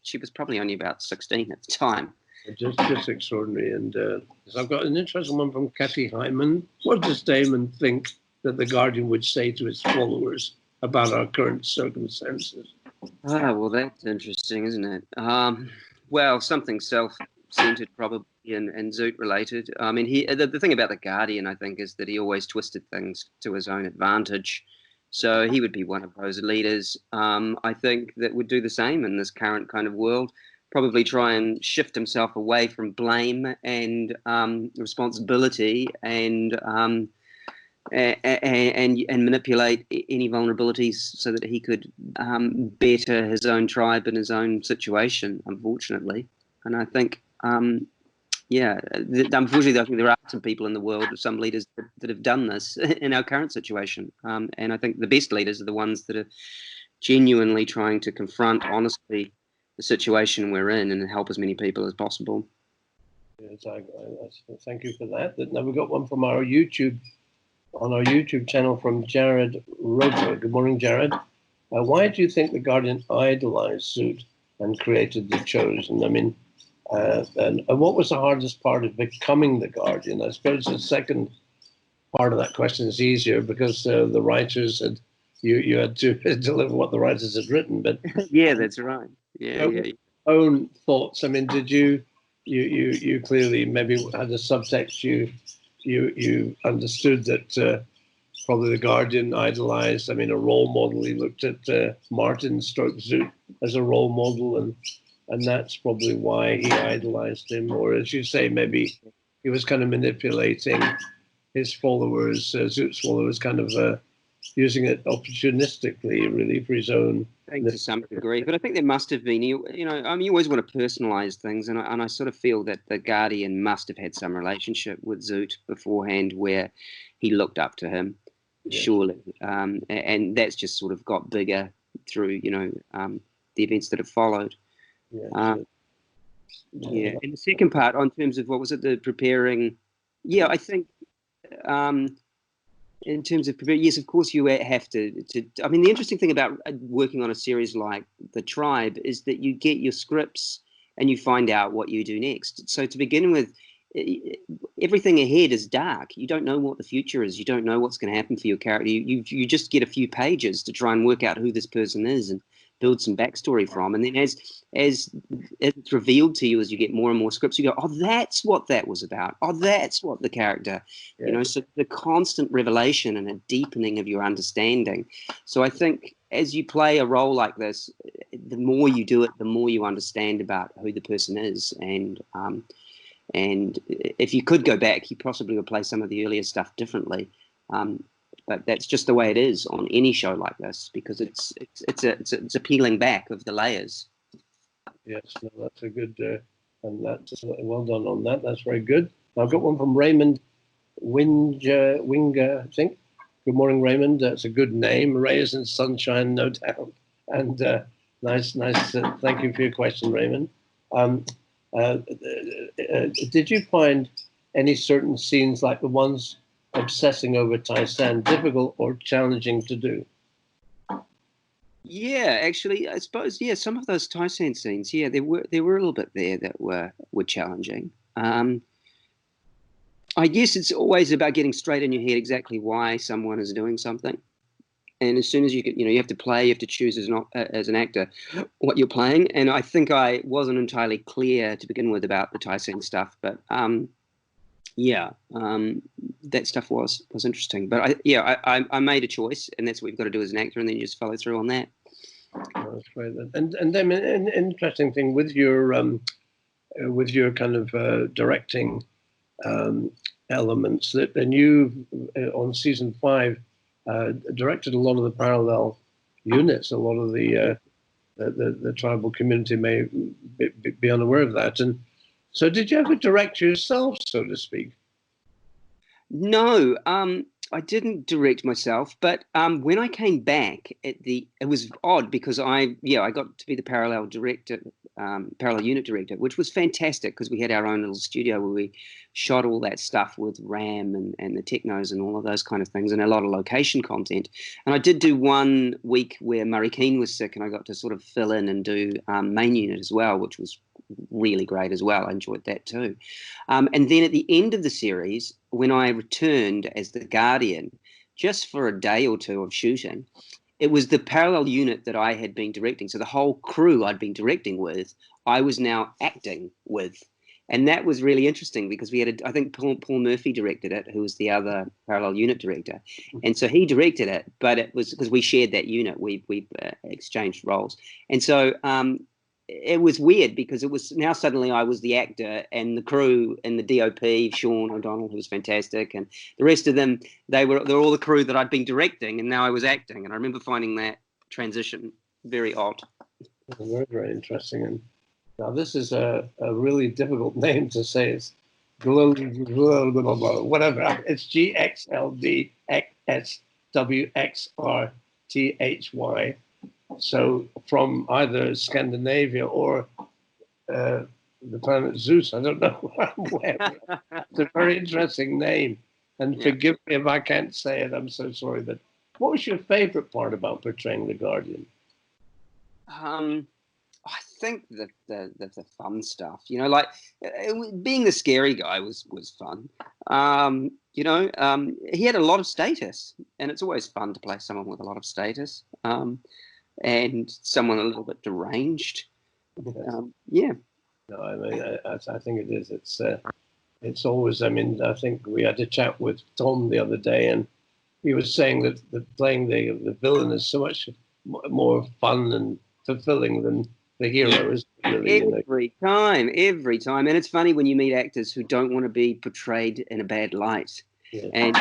She was probably only about 16 at the time. Just extraordinary. And so I've got an interesting one from Kathy Hyman. What does Damon think that the Guardian would say to his followers about our current circumstances? Well, that's interesting, isn't it? Well, something self-centered probably and Zoot-related. I mean, the thing about the Guardian, I think, is that he always twisted things to his own advantage. So he would be one of those leaders, I think, that would do the same in this current kind of world. Probably try and shift himself away from blame and responsibility, and manipulate any vulnerabilities so that he could better his own tribe and his own situation, unfortunately. And I think, unfortunately, I think there are some people in the world, some leaders that have done this in our current situation. And I think the best leaders are the ones that are genuinely trying to confront, honestly, the situation we're in and help as many people as possible. Yes, thank you for that. Now we've got one from on our YouTube channel from Jared Roper. Good morning, Jared. Why do you think the Guardian idolized Zoot and created The Chosen? I mean, and what was the hardest part of becoming the Guardian? I suppose the second part of that question is easier, because the writers had you had to deliver what the writers had written. But yeah, that's right. Yeah. Own thoughts. I mean, did you clearly maybe had a subtext? You understood that probably the Guardian idolized. I mean, a role model. He looked at Martin Stroke Zoot as a role model, and that's probably why he idolized him. Or, as you say, maybe he was kind of manipulating his followers, Zoot's followers, kind of using it opportunistically, really, for his own. To some degree, but I think there must have been, you always want to personalize things, and I sort of feel that the Guardian must have had some relationship with Zoot beforehand where he looked up to him, yes. Surely, and that's just sort of got bigger through, the events that have followed. Yeah, yeah. And the second part, in terms of what was it, the preparing? Yeah, I think. In terms of preparing, yes, of course you have to. I mean, the interesting thing about working on a series like The Tribe is that you get your scripts and you find out what you do next. So to begin with, everything ahead is dark. You don't know what the future is. You don't know what's going to happen for your character. You just get a few pages to try and work out who this person is and build some backstory from. And then as it's revealed to you as you get more and more scripts, you go, oh, that's what that was about. Oh, that's what the character, so the constant revelation and a deepening of your understanding. So I think as you play a role like this, the more you do it, the more you understand about who the person is. And if you could go back, you possibly would play some of the earlier stuff differently. But that's just the way it is on any show like this, because it's a peeling back of the layers. Yes, no, that's a good, and that's well done on that. That's very good. I've got one from Raymond Winger, I think. Good morning, Raymond. That's a good name. Rays and sunshine, no doubt. And nice. Thank you for your question, Raymond. Did you find any certain scenes like the ones obsessing over Tai-San difficult or challenging to do? Yeah, actually, I suppose, some of those Tai-San scenes, there were a little bit there that were challenging. I guess it's always about getting straight in your head exactly why someone is doing something. And as soon as you get, you have to play, you have to choose as an actor what you're playing. And I think I wasn't entirely clear to begin with about the Tai-San stuff, but that stuff was interesting. But I made a choice, and that's what you've got to do as an actor, and then you just follow through on that. Oh, that's great. And then an interesting thing with your kind of directing elements, that and you on season 5 directed a lot of the parallel units. A lot of the tribal community may be unaware of that. And so, did you ever direct yourself, so to speak? No, I didn't direct myself, but when I came back, it was odd because I got to be the parallel unit director, which was fantastic because we had our own little studio where we shot all that stuff with RAM and the technos and all of those kind of things, and a lot of location content. And I did do 1 week where Murray Keane was sick, and I got to sort of fill in and do main unit as well, which was really great as well. I enjoyed that too. And then at the end of the series, when I returned as the Guardian, just for a day or two of shooting, it was the parallel unit that I had been directing. So the whole crew I'd been directing with, I was now acting with. And that was really interesting because we had, I think Paul Murphy directed it, who was the other parallel unit director. And so he directed it, but it was because we shared that unit. We exchanged roles. And so it was weird because it was now suddenly I was the actor, and the crew and the DOP, Sean O'Donnell, who was fantastic, and the rest of them, they're all the crew that I'd been directing, and now I was acting. And I remember finding that transition very odd. Very, very interesting. And now this is a really difficult name to say. It's whatever. It's GXLDSWXRTHY. So from either Scandinavia or the planet Zeus, I don't know. It's a very interesting name. And forgive me if I can't say it. I'm so sorry. But what was your favorite part about portraying the Guardian? I think the fun stuff, like being the scary guy was fun. He had a lot of status, and it's always fun to play someone with a lot of status. And someone a little bit deranged. No, I mean, I think it is. It's always. I mean, I think we had a chat with Tom the other day, and he was saying that playing the villain is so much more fun and fulfilling than the hero is. Really, every time, and it's funny when you meet actors who don't want to be portrayed in a bad light. Yeah. And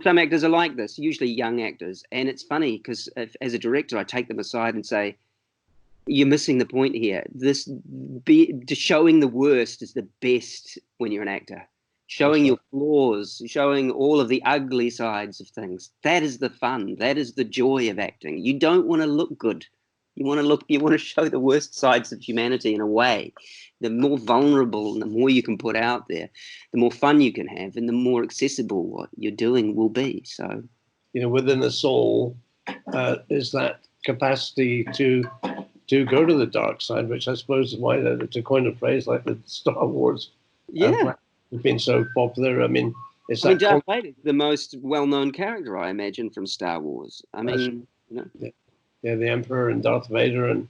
some actors are like this, usually young actors. And it's funny because as a director, I take them aside and say, you're missing the point here. Showing the worst is the best when you're an actor. Showing your flaws, showing all of the ugly sides of things. That is the fun. That is the joy of acting. You don't want to look good. You want to show the worst sides of humanity in a way. The more vulnerable and the more you can put out there, the more fun you can have and the more accessible what you're doing will be. So, within the soul is that capacity to go to the dark side, which I suppose is why to coin a phrase like the Star Wars. Yeah. has been so popular. I mean, it's I mean, that Darth Vader is the most well-known character, I imagine, from Star Wars. I mean, yeah, the Emperor and Darth Vader, and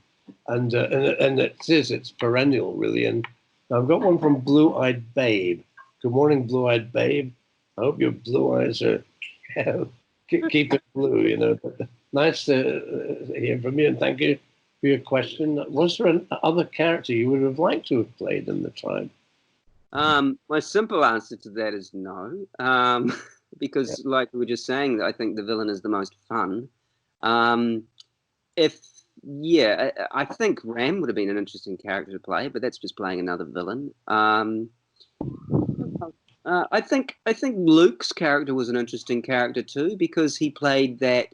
it's perennial, really. And I've got one from Blue Eyed Babe. Good morning, Blue Eyed Babe. I hope your blue eyes are keep it blue. You know, but nice to hear from you, and thank you for your question. Was there another character you would have liked to have played in the tribe? My simple answer to that is no, because like we were just saying, I think the villain is the most fun. I think Ram would have been an interesting character to play, but that's just playing another villain. I think Luke's character was an interesting character too, because he played that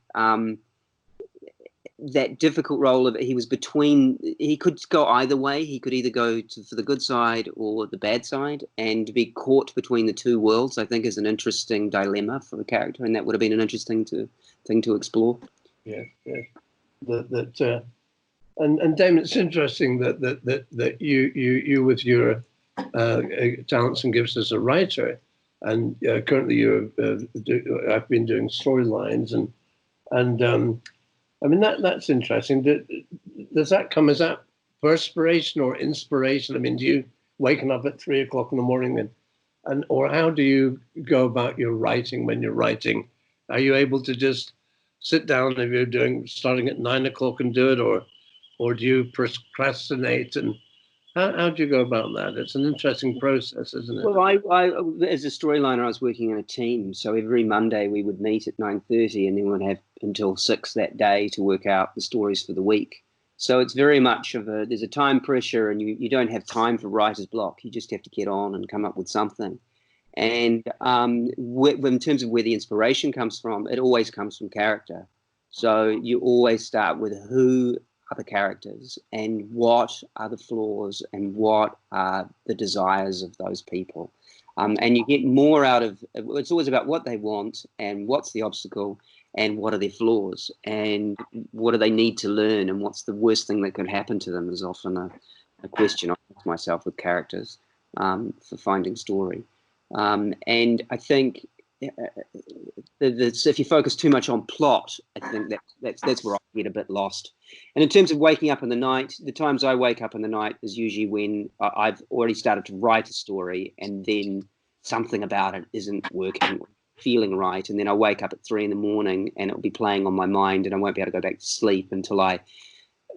that difficult role of he was between. He could go either way. He could either go for the good side or the bad side, and to be caught between the two worlds, I think, is an interesting dilemma for the character, and that would have been an interesting thing to explore. Yeah. And Damon, it's interesting that you with your talents and gifts as a writer, and currently I've been doing storylines, and I mean that's interesting. Does that come as that perspiration or inspiration? I mean, do you waking up at 3 o'clock in the morning and or how do you go about your writing when you're writing? Are you able to just sit down if you're starting at 9 o'clock and do it, or do you procrastinate? And how do you go about that? It's an interesting process, isn't it? Well, I as a storyliner, I was working in a team, so every Monday we would meet at 9:30, and then we'd have until 6 that day to work out the stories for the week. So it's very much there's a time pressure, and you don't have time for writer's block. You just have to get on and come up with something. And in terms of where the inspiration comes from, it always comes from character. So you always start with who are the characters and what are the flaws and what are the desires of those people. And you get more out of it's always about what they want and what's the obstacle and what are their flaws and what do they need to learn and what's the worst thing that could happen to them is often a question I ask myself with characters for finding story. And I think if you focus too much on plot, I think that's where I get a bit lost. And in terms of waking up in the night, the times I wake up in the night is usually when I've already started to write a story and then something about it isn't working, feeling right. And then I wake up at 3 a.m. and it'll be playing on my mind and I won't be able to go back to sleep until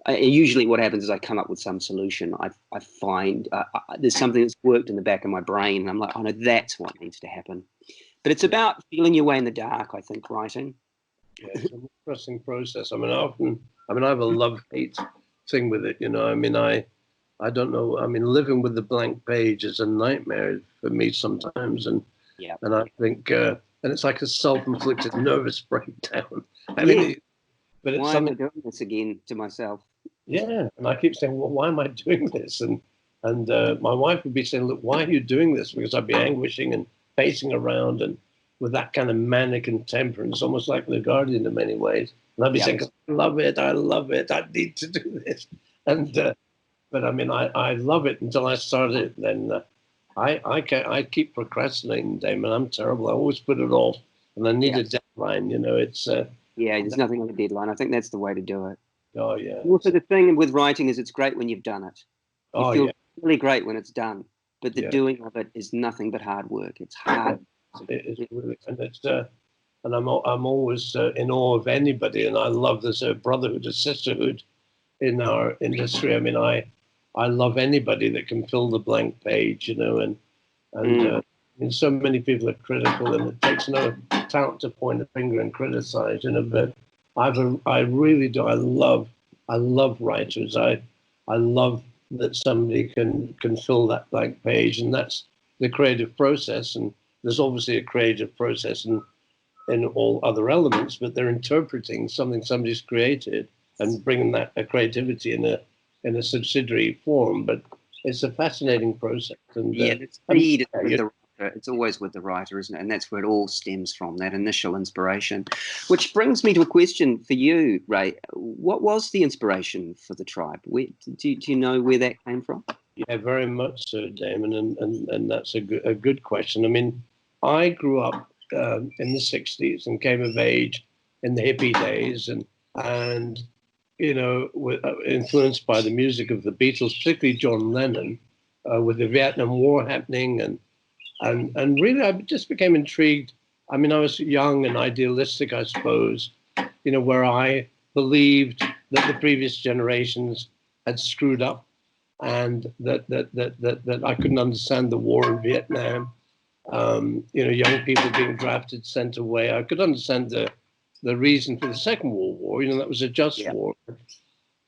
usually what happens is I come up with some solution. I find there's something that's worked in the back of my brain and I'm like, oh no, that's what needs to happen. But it's about feeling your way in the dark, I think, writing. Yeah, it's an interesting process. I mean, I have a love-hate thing with it, you know. I mean, I don't know. I mean, living with the blank page is a nightmare for me sometimes. And I think, and it's like a self-inflicted nervous breakdown. I mean, but it's why am I doing this again to myself? Yeah, and I keep saying, well, why am I doing this? And my wife would be saying, look, why are you doing this? Because I'd be anguishing and pacing around and with that kind of manic and temperance, almost like the Guardian in many ways. And I'd be saying, I love it, I need to do this. And but I mean, I love it until I start it. Then I keep procrastinating, Damon. I'm terrible. I always put it off, and I need a deadline. You know, it's there's nothing like a deadline. I think that's the way to do it. Oh yeah. Also, the thing with writing is it's great when you've done it. You feel really great when it's done, but the doing of it is nothing but hard work. It's hard. It is really, and it's and I'm always in awe of anybody, and I love there's a brotherhood, a sisterhood in our industry. I mean, I love anybody that can fill the blank page, you know, and so many people are critical, and it takes no talent to point a finger and criticize, you know. But I really do. I love writers. I love that somebody can fill that blank page, and that's the creative process. And there's obviously a creative process in all other elements, but they're interpreting something somebody's created and bringing that creativity in a subsidiary form. But it's a fascinating process. And it's always with the writer, isn't it? And that's where it all stems from, that initial inspiration. Which brings me to a question for you, Ray. What was the inspiration for the tribe? Do you know where that came from? Yeah, very much so, Damon, and that's a good question. I mean, I grew up in the '60s and came of age in the hippie days, and influenced by the music of the Beatles, particularly John Lennon, with the Vietnam War happening, and really I just became intrigued. I mean, I was young and idealistic, I suppose, where I believed that the previous generations had screwed up, and that I couldn't understand the war in Vietnam. Young people being drafted, sent away. I could understand the reason for the Second World War. That was a just war,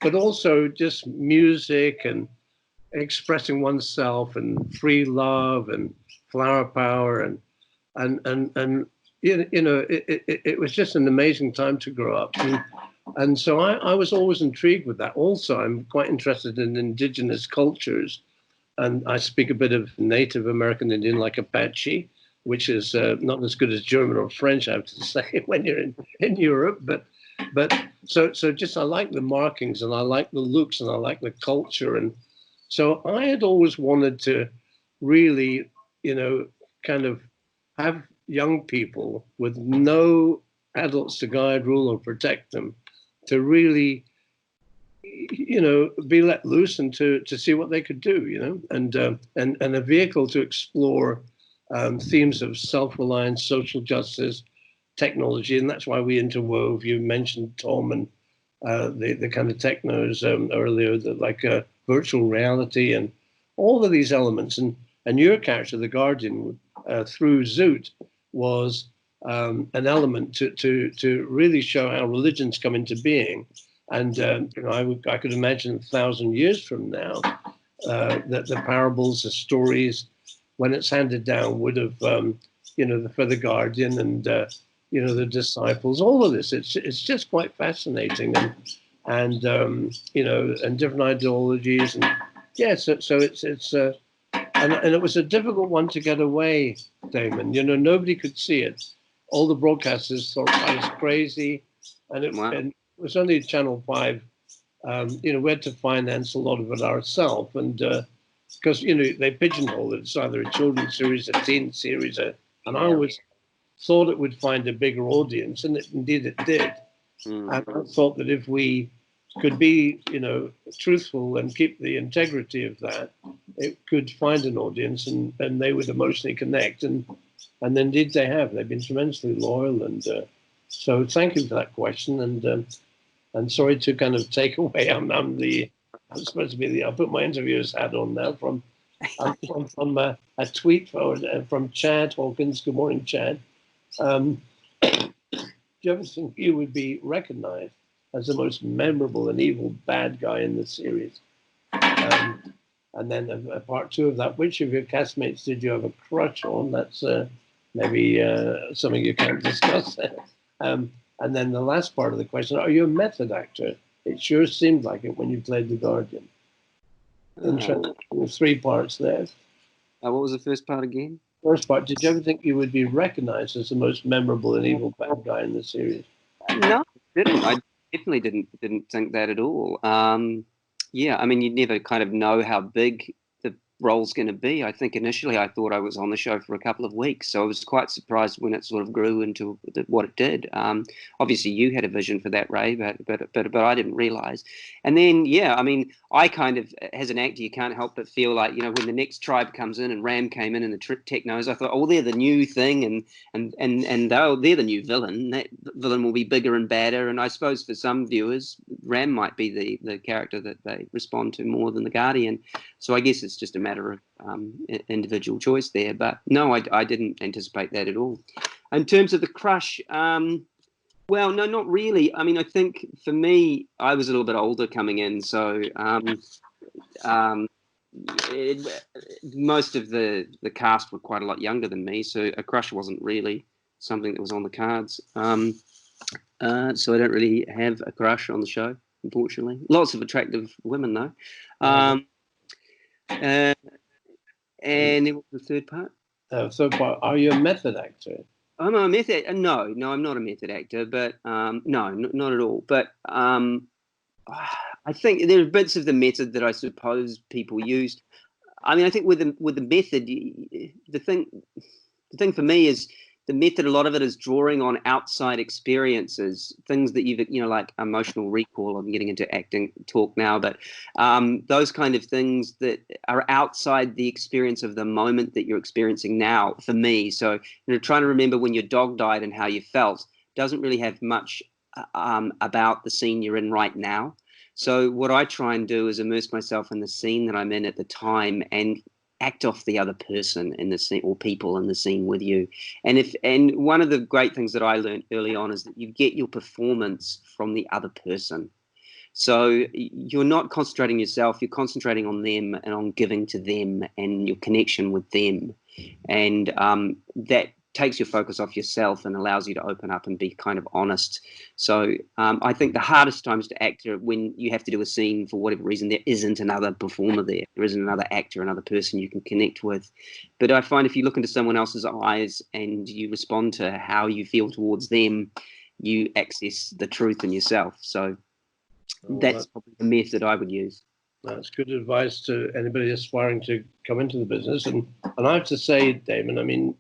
but also just music and expressing oneself and free love and flower power and it was just an amazing time to grow up. And so I was always intrigued with that. Also, I'm quite interested in indigenous cultures, and I speak a bit of Native American Indian, like Apache, which is not as good as German or French, I have to say, when you're in Europe. But so just I like the markings, and I like the looks, and I like the culture. And so I had always wanted to really, kind of have young people with no adults to guide, rule, or protect them, to really, be let loose and to see what they could do, and a vehicle to explore themes of self-reliance, social justice, technology, and that's why we interwove. You mentioned Tom and the kind of technos earlier, like virtual reality and all of these elements, and your character, the Guardian, through Zoot, was an element to really show how religions come into being. And I could imagine 1,000 years from now that the parables, the stories, when it's handed down, would have, for the Guardian and the disciples, all of this. It's just quite fascinating, and different ideologies, and so it's and it was a difficult one to get away, Damon. Nobody could see it. All the broadcasters thought I was crazy, and it was only Channel 5. We had to finance a lot of it ourselves, and because they pigeonhole it. It's either a children's series, a teen series, and I always thought it would find a bigger audience, and indeed it did. And I thought that if we could be, truthful and keep the integrity of that, it could find an audience, and they would emotionally connect, and indeed they have. They've been tremendously loyal, and so thank you for that question, and sorry to kind of take away. I'm supposed to be I'll put my interviewer's hat on now from a tweet from Chad Hawkins. Good morning, Chad. Do you ever think you would be recognized as the most memorable and evil bad guy in the series? And then a part two of that, which of your castmates did you have a crush on? That's maybe something you can't discuss. And then the last part of the question, are you a method actor? It sure seemed like it when you played the Guardian. Interesting. There's 3 parts there. What was the first part again? First part, did you ever think you would be recognized as the most memorable and evil bad guy in the series? No, I didn't. I definitely didn't think that at all. I mean, you never kind of know how big the role's going to be. I think initially I thought I was on the show for a couple of weeks, so I was quite surprised when it sort of grew into what it did. Obviously, you had a vision for that, Ray, but I didn't realize. And then, I mean, I kind of, as an actor, you can't help but feel like, when the next tribe comes in, and Ram came in and the Technos, I thought, oh, they're the new thing, and they're the new villain. That villain will be bigger and badder. And I suppose for some viewers, Ram might be the character that they respond to more than the Guardian. So I guess it's just a matter of individual choice there. But no, I didn't anticipate that at all. In terms of the crush, well, no, not really. I mean, I think for me, I was a little bit older coming in, so most of the cast were quite a lot younger than me, so a crush wasn't really something that was on the cards. So I don't really have a crush on the show, unfortunately. Lots of attractive women, though. And then what was the third part? Third part, are you a method actor? I'm a method. No, I'm not a method actor. But no, not at all. But I think there are bits of the method that I suppose people use. I mean, I think with the method, the thing for me is the method. A lot of it is drawing on outside experiences, things that you've, like emotional recall. I'm getting into acting talk now, but those kind of things that are outside the experience of the moment that you're experiencing now. For me, so trying to remember when your dog died and how you felt doesn't really have much about the scene you're in right now. So what I try and do is immerse myself in the scene that I'm in at the time and act off the other person in the scene or people in the scene with you. And one of the great things that I learned early on is that you get your performance from the other person. So you're not concentrating yourself, you're concentrating on them and on giving to them and your connection with them. And that takes your focus off yourself and allows you to open up and be kind of honest. So I think the hardest times to act are when you have to do a scene for whatever reason. There isn't another performer there. There isn't another actor, another person you can connect with. But I find if you look into someone else's eyes and you respond to how you feel towards them, you access the truth in yourself. So that's probably the method I would use. That's good advice to anybody aspiring to come into the business. And I have to say, Damon, I mean,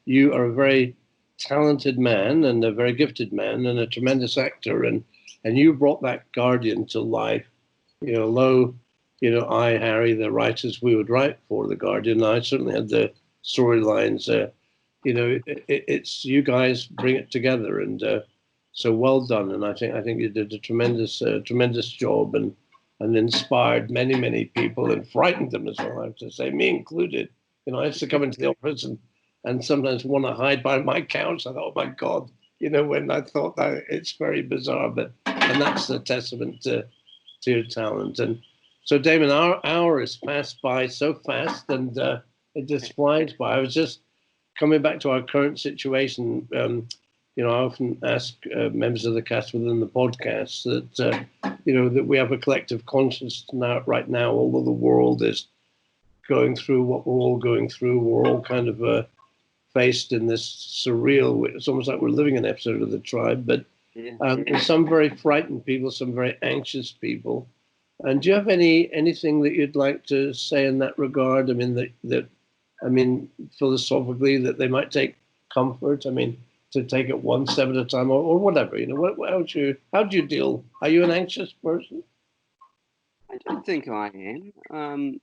you are a very talented man and a very gifted man and a tremendous actor. And you brought that Guardian to life. I, Harry, the writers we would write for the Guardian, I certainly had the storylines. It's you guys bring it together, and so well done. And I think you did a tremendous job and inspired many people and frightened them as well, I have to say, me included. I used to come into the office and sometimes want to hide behind my couch. I thought, oh my God, when I thought that it's very bizarre, and that's a testament to your talent. And so, Damon, our hour has passed by so fast, and it just flies by. I was just coming back to our current situation. I often ask members of the cast within the podcast that, that we have a collective conscience right now, although the world is going through what we're all going through. We're all kind of faced in this surreal, it's almost like we're living an episode of The Tribe, but there's some very frightened people, some very anxious people. And do you have anything that you'd like to say in that regard? I mean, philosophically, that they might take comfort? I mean, to take it one step at a time, or whatever. How do you deal? Are you an anxious person? I don't think I am.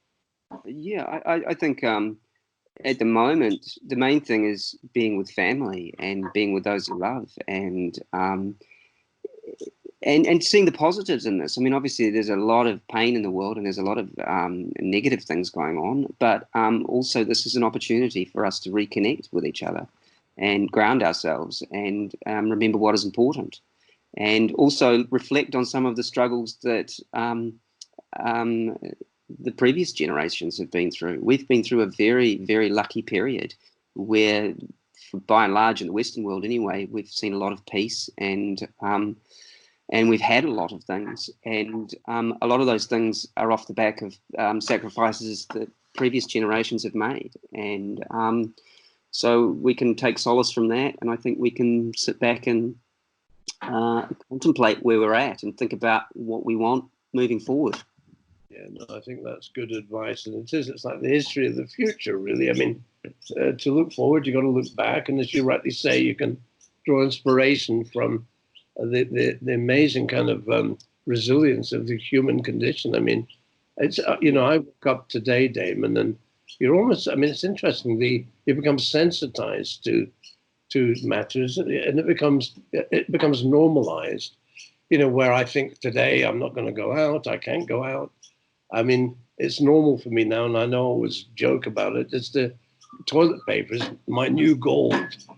I think at the moment the main thing is being with family and being with those you love, and seeing the positives in this. I mean, obviously there's a lot of pain in the world and there's a lot of negative things going on, but also this is an opportunity for us to reconnect with each other and ground ourselves and remember what is important, and also reflect on some of the struggles that the previous generations have been through. We've been through a very, very lucky period where, by and large, in the Western world anyway, we've seen a lot of peace and we've had a lot of things. And a lot of those things are off the back of sacrifices that previous generations have made. And so we can take solace from that. And I think we can sit back and contemplate where we're at and think about what we want moving forward. Yeah, no, I think that's good advice, and it's like the history of the future, really. I mean, to look forward, you've got to look back, and as you rightly say, you can draw inspiration from the amazing kind of resilience of the human condition. I mean, it's I woke up today, Damon, and you're almost. I mean, it's interesting. You become sensitized to matters, and it becomes normalized. Where I think today I'm not going to go out, I can't go out. I mean, it's normal for me now, and I know I always joke about it. It's the toilet paper is my new gold.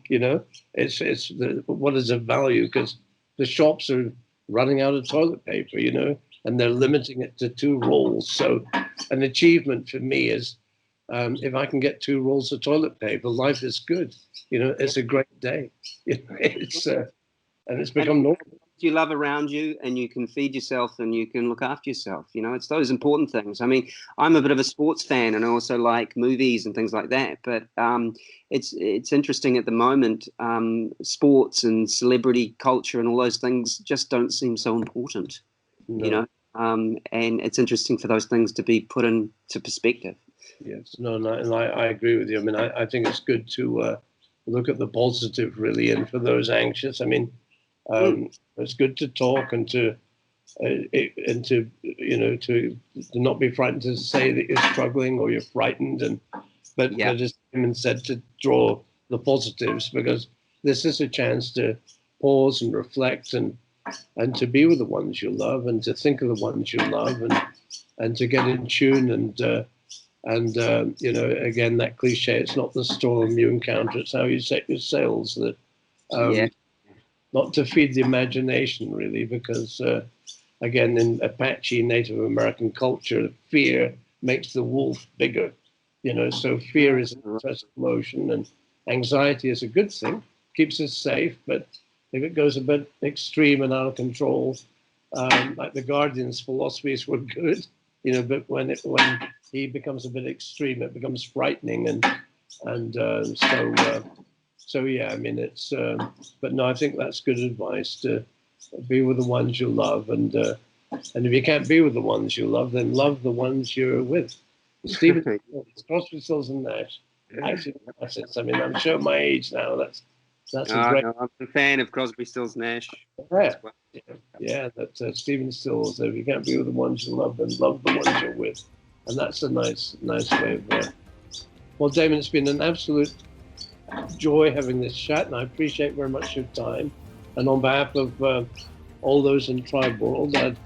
It's what is of value, because the shops are running out of toilet paper, and they're limiting it to 2 rolls. So an achievement for me is if I can get 2 rolls of toilet paper, life is good. It's a great day. And it's become normal. You love around you, and you can feed yourself and you can look after yourself. It's those important things. I mean, I'm a bit of a sports fan and I also like movies and things like that. But it's interesting at the moment. Sports and celebrity culture and all those things just don't seem so important. No. You know, and it's interesting for those things to be put into perspective. Yes, no, and I agree with you. I mean, I think it's good to look at the positive, really, and for those anxious, I mean, it's good to talk and to not be frightened to say that you're struggling or you're frightened, but as Damon said, to draw the positives, because this is a chance to pause and reflect and to be with the ones you love and to think of the ones you love and to get in tune and again, that cliche, it's not the storm you encounter, it's how you set your sails. That not to feed the imagination, really, because again, in Apache Native American culture, fear makes the wolf bigger. So fear is a stressful emotion, and anxiety is a good thing, keeps us safe. But if it goes a bit extreme and out of control, like the Guardian's philosophies were good, but when he becomes a bit extreme, it becomes frightening, so yeah, I mean, it's but no, I think that's good advice, to be with the ones you love, and if you can't be with the ones you love, then love the ones you're with. Stephen, Crosby, Stills and Nash. Actually, that's it. I mean, I'm showing my age now. That's a great. No, I'm a fan of Crosby, Stills, Nash. Yeah, that Stephen Stills. If you can't be with the ones you love, then love the ones you're with, and that's a nice way of. Well, Damon, it's been an absolute joy having this chat, and I appreciate very much your time. And on behalf of all those in Tribe World, I'd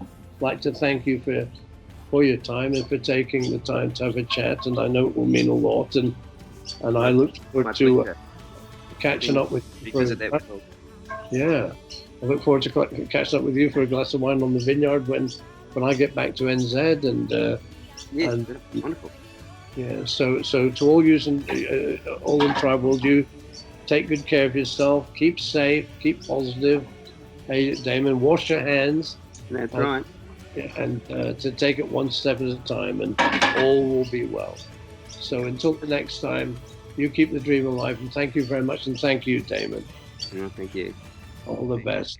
like to thank you for your time and for taking the time to have a chat. And I know it will mean a lot. And I look forward to catching up with you. Yeah, I look forward to catching up with you for a glass of wine on the vineyard when I get back to NZ. And wonderful. Yeah, so to all you all in Tribe World, you take good care of yourself, keep safe, keep positive. Hey, Damon, wash your hands. That's right. And to take it one step at a time, and all will be well. So until the next time, you keep the dream alive, and thank you very much, and thank you, Damon. Thank you. All the best.